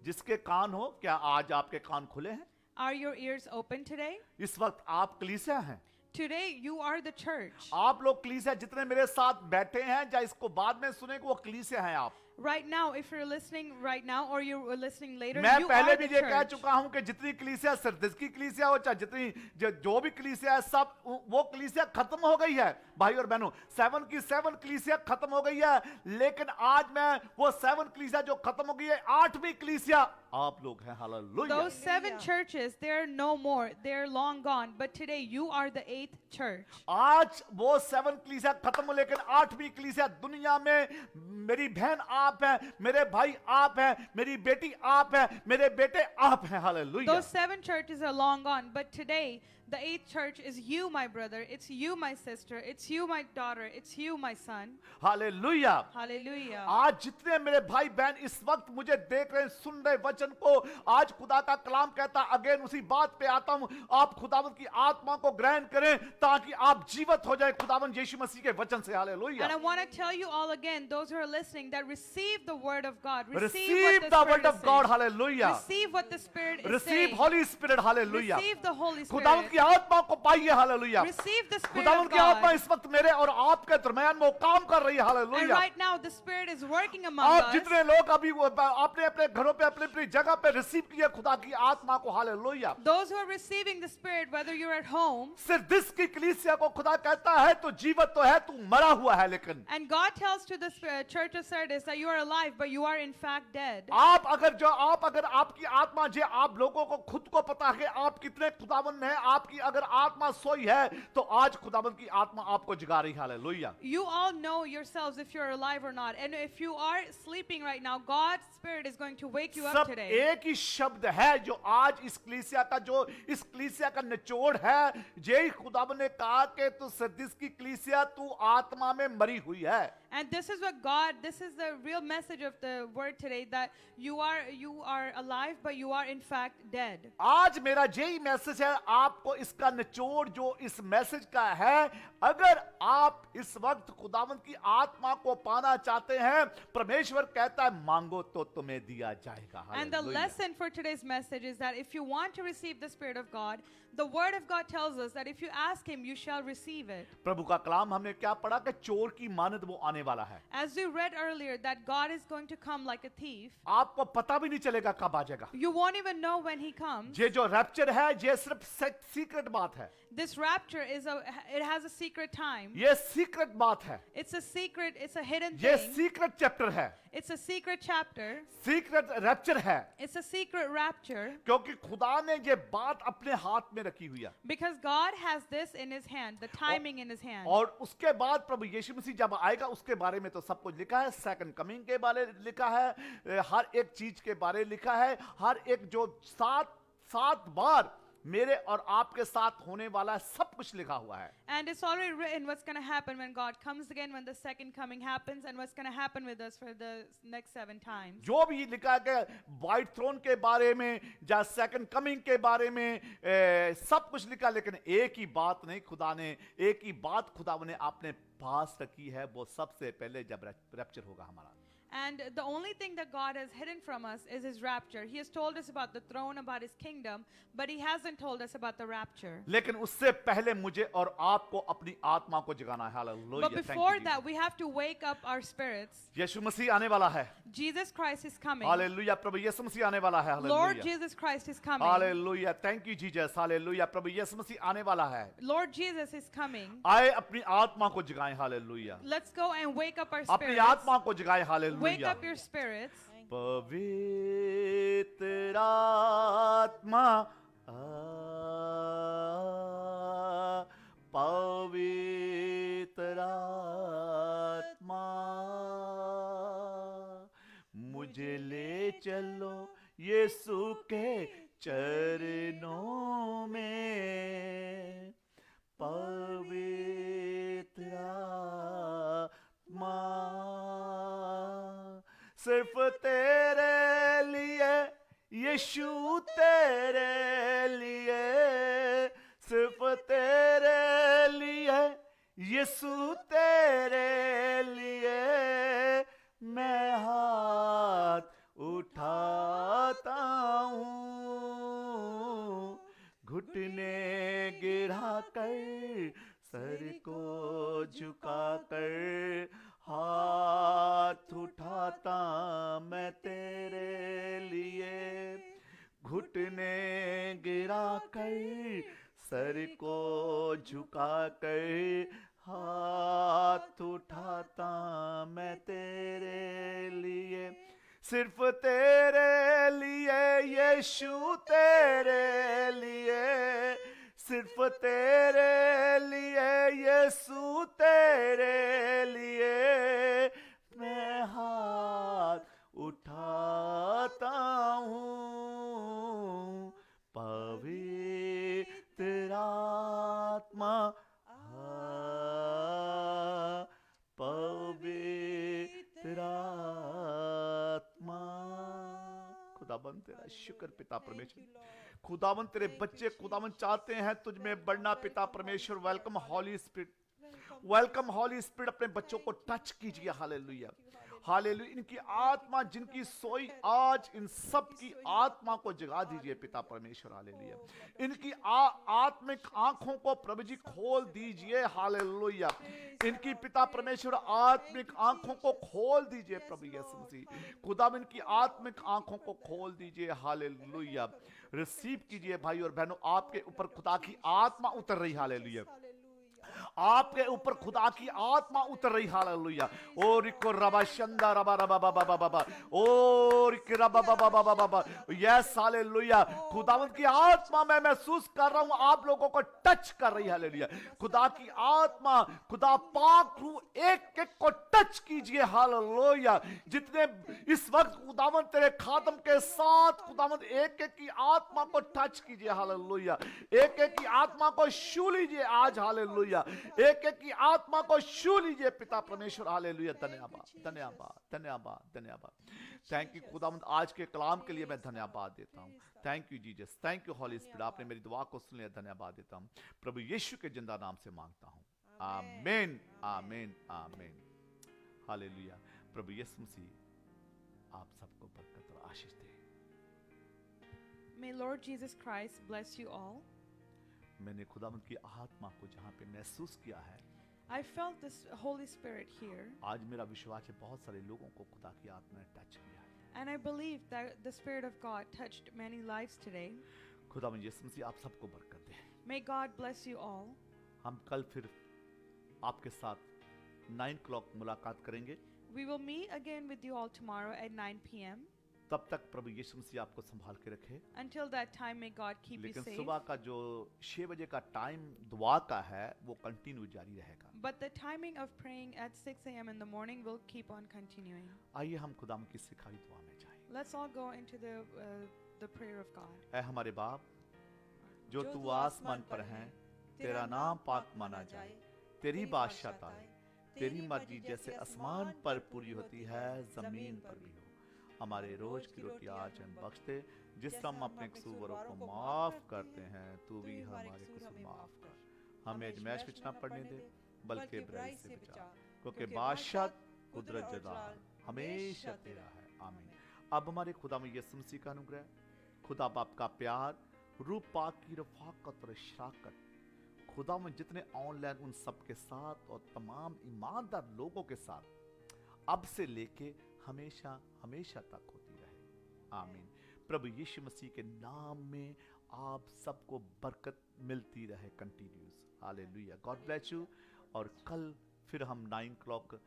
जिसके कान हो। क्या आज आपके कान खुले हैं? Are your ears open today? इस वक्त आप कलीसिया हैं। Today you are the church. आप लोग कलीसिया जितने मेरे साथ बैठे हैं या इसको बाद में सुनेंगे वो कलीसिया हैं आप। Right now, if you're listening right now or you're listening later, मैं you पहले are भी the ये कह church. चुका हूं कि जितनी कलीसिया सरदिस की कलीसिया हो चाहे जितनी जो भी कलीसिया है सब वो कलीसिया खत्म हो गई है। भाई और बहनों, 7 की 7 कलीसिया खत्म हो गई है, लेकिन आज मैं वो 7 कलीसिया जो खत्म हो गई है 8वीं कलीसिया आप लोग हैं। Hallelujah. Those 7 churches, they're no more. They're long gone. But today you are the 8th church. आज वो 7 कलीसिया खत्म हो, लेकिन 8वीं कलीसिया दुनिया में मेरी बहन आप हैं, मेरे भाई आप हैं, मेरी बेटी आप हैं, मेरे बेटे आप हैं। Hallelujah. Those 7 churches are long gone. But today, the 8th church is you, my brother. It's you, my sister. It's you, my daughter. It's you, my son. Hallelujah. Hallelujah. आज जितने मेरे भाई बहन इस वक्त मुझे देख रहे हैं, सुन रहे वचन को, आज खुदा का कलाम कहता, अगेन उसी बात पे आता हूं, आप खुदावंद की आत्मा को ग्रहण करें ताकि आप जीवित हो जाए खुदावंद यीशु मसीह के वचन से। Hallelujah. And I want to tell you all again, those who are listening, that receive the word of God. Receive what the Spirit word is of God. saying. Hallelujah. Receive what the Spirit is Receive saying. Holy Spirit. Hallelujah. Receive the Holy खुदावंद Spirit. की आत्मा को पाइए। Hallelujah. Receive the Spirit खुदावंद of की आत्मा God. इस वक्त मेरे और आपके दरमियान वो काम कर रही है। And hallelujah. right now, the Spirit is working among आप us. जितने लोग अभी अपने अपने घरों पे अपनी अपनी जगह पे रिसीव किए खुदा की आत्मा को। Hallelujah. Those who are receiving the Spirit, whether you're at home, सिरदिस की कलीसिया को खुदा कहता है तू जीवित तो है, तू मरा हुआ है, लेकिन and God tells to the church of Sardis that you are alive, but you are in fact dead. आप अगर आपकी आत्मा जे आप लोगों को खुद को पता है आप कितने खुदाबंद हैं, आपकी अगर आत्मा सोई है तो आज खुदाबंद की आत्मा आपको जगा रही है। Hallelujah. You all know yourselves if you're alive or not. And if you are sleeping right now, God's Spirit is going to wake you up सब today. एक ही शब्द है जो आज इस कलीसिया का इस कलीसिया का निचोड़ है। यही खुदाबंद ने कहा कि तू सरदिस की कलीसिया तू आत्मा में मरी हुई है। And this is the real message of the word today, that you are alive, but you are in fact dead. आज मेरा यही मैसेज है आपको, इसका निचोड़ जो इस मैसेज का है, अगर आप इस वक्त खुदावंद की आत्मा को पाना चाहते हैं, परमेश्वर कहता है मांगो तो तुम्हें दिया जाएगा। And the hallelujah. lesson for today's message is that if you want to receive the Spirit of God, the Word of God tells us that if you ask Him, you shall receive it. प्रभु का कलाम हमने क्या पढ़ा कि चोर की मानद वो आने वाला है। As we read earlier, that God is going to come like a thief. आपको पता भी नहीं चलेगा कब आ जाएगा। You won't even know when He comes. ये जो रैप्चर है ये सिर्फ सीक्रेट बात है। This rapture it has a secret time. ये सीक्रेट बात है। It's a secret, it's a hidden ये thing. सीक्रेट चैप्टर है, It's a secret chapter. Secret rapture है, It's a secret rapture क्योंकि खुदा ने ये बात अपने हाथ में रखी हुई है। because God has this in His hand, the timing in His hand. और उसके बाद प्रभु यीशु मसीह जब आएगा उसके बारे में तो सब कुछ लिखा है, सेकंड कमिंग के बारे लिखा है, हर एक चीज के बारे लिखा है, हर एक जो सात बार मेरे और आपके साथ होने वाला सब कुछ लिखा हुआ है। And it's already written what's going to happen when God comes again, when the second coming happens, and what's going to happen with us for the next 7 times. जो भी लिखा गया व्हाइट थ्रोन के बारे में या सेकंड कमिंग के बारे में सब कुछ लिखा, लेकिन एक ही बात नहीं, एक ही बात खुदा ने अपने पास रखी है, वो सबसे पहले जब रैप्चर होगा हमारा। And the only thing that God has hidden from us is his rapture. He has told us about the throne, about his kingdom, but he hasn't told us about the rapture. लेकिन उससे पहले मुझे और आपको अपनी आत्मा को जगाना है। Hallelujah. But before that, we have to wake up our spirits. Yeshu Masih आने वाला है। Jesus Christ is coming. Hallelujah. प्रभु यीशु मसीह आने वाला है। Lord hallelujah. Jesus Christ is coming. Hallelujah. Thank you Jesus. Hallelujah. प्रभु यीशु मसीह आने वाला है। Lord Jesus is coming. आए अपनी आत्मा को जगाएं। Hallelujah. Let's go and wake up our अपनी spirits. आत्मा को जगाएं। Hallelujah. Wake up your spirits. पवित्र आत्मा पवित्र आत्मा मुझे ले चलो यीशु के चरणों में। पवित्र आत्मा सिर्फ तेरे लिए यीशु, तेरे लिए, सिर्फ तेरे लिए यीशु, तेरे लिए मैं हाथ उठाता हूँ। घुटने गिरा कर, सर को झुका कर, हाथ उठाता मैं तेरे लिए। घुटने गिरा कर, सर को झुका कर, हाथ उठाता मैं तेरे लिए। सिर्फ तेरे लिए यीशु, तेरे लिए, सिर्फ तेरे लिए यीशु, तेरे लिए मैं हाथ उठाता हूँ। पवित्र आत्मा, पवित्र आत्मा। खुदाबंद तेरा शुक्र पिता परमेश्वर। खुदावन तेरे बच्चे खुदावन चाहते हैं तुझ में बढ़ना पिता परमेश्वर। वेलकम हॉली स्पिरिट, वेलकम हॉली स्पिरिट। अपने बच्चों को टच कीजिए। Hallelujah, hallelujah. इनकी आत्मा जिनकी सोई, आज इन सब की आत्मा को जगा दीजिए पिता परमेश्वर। हालेलुया। इनकी आत्मिक आंखों को प्रभु जी खोल दीजिए। हालेलुया। इनकी पिता परमेश्वर आत्मिक आंखों को खोल दीजिए प्रभु यीशु मसीह। खुदा इनकी आत्मिक आंखों को खोल दीजिए। हालेलुया। रिसीव कीजिए भाई और बहनों, आपके ऊपर खुदा की आत्मा उतर रही। हालेलुया। आपके ऊपर खुदा की आत्मा उतर रही। हालेलुया। ओ रिको रबा शंदा रबा रबा बाबा बाबा, ओ रिको रबा बाबा बाबा बाबा। Yes hallelujah. खुदावंद की आत्मा मैं महसूस कर रहा हूं आप लोगों को टच कर रही। हालेलुया। खुदा की आत्मा, खुदा पाक रूह एक एक को टच कीजिए। हालेलुया। जितने इस वक्त खुदावंद तेरे खादम के साथ खुदावंद एक एक की आत्मा को टच कीजिए। हालेलुया। एक एक की आत्मा को छू लीजिए आज। हालेलुया। एक एक की आत्मा को छू लीजिए पिता परमेश्वर। हालेलुया। धन्यवाद, धन्यवाद, धन्यवाद, धन्यवाद। थैंक यू खुदावंद, आज के कलाम के लिए मैं धन्यवाद देता हूं। Thank you Jesus, thank you Holy Spirit. आपने मेरी दुआ को सुन लिया, धन्यवाद देता हूं। प्रभु यीशु के जिंदा नाम से मांगता हूं। आमीन, आमीन, आमीन। हालेलुया। प्रभु यीशु मसीह आप सबको बरकत और आशीष दे। May Lord Jesus Christ bless you all. मैंने खुदावंद की आत्मा को जहां पे महसूस किया है, I felt this Holy Spirit here, आज मेरा विश्वास है बहुत सारे लोगों को खुदा की आत्मा ने टच किया है। and I believe that the Spirit of God touched many lives today. खुदावंद यीशु मसीह आप सबको बरकत दे। May God bless you all. हम कल फिर आपके साथ 9 o'clock मुलाकात करेंगे। We will meet again with you all tomorrow at 9 p.m. तब तक प्रभु यीशु मसीह आपको संभाल के रखे। Until that time, may God keep you लेकिन safe. सुबह का जो 6 बजे का टाइम दुआ का है वो कंटिन्यू जारी रहेगा। But the timing of praying at 6 a.m. in the morning will keep on continuing. आइए हम खुदाम की सिखाई दुआ में जाएं। Let's all go into the prayer of God. ऐ हमारे बाप, जो तू आसमान पर है, तेरा नाम पाक माना जाए, तेरी बादशाहत आए, तेरी मर्जी जैसे आसमान पर पूरी होती है, जमीन पर भी हो। हमारे रोज की रोटी आज हम बख्श दे, जिस तरह हम अपने कसूरों को माफ करते हैं, तू भी हमारे कसूर माफ कर। हमें अजमाइश में न पड़ने दे, बल्कि बुराई से बचा, क्योंकि बादशाह कुदरत जलाल हमेशा तेरा है। आमीन। अब हमारे खुदा में यीशु मसीह का अनुग्रह, खुदा बाप का प्यार, रूह पाक की रफाकत और शराकत खुदा में जितने ऑनलाइन उन सब के साथ और तमाम ईमानदार लोगों के साथ अब से लेके हमेशा हमेशा तक होती रहे। आमीन। प्रभु यीशु मसीह के नाम में आप सबको बरकत मिलती रहे continuous. Hallelujah. God bless you. और कल फिर हम 9 o'clock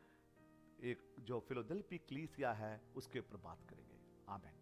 एक जो फिलोडेल्फी कलीसिया है उसके ऊपर बात करेंगे। आमीन।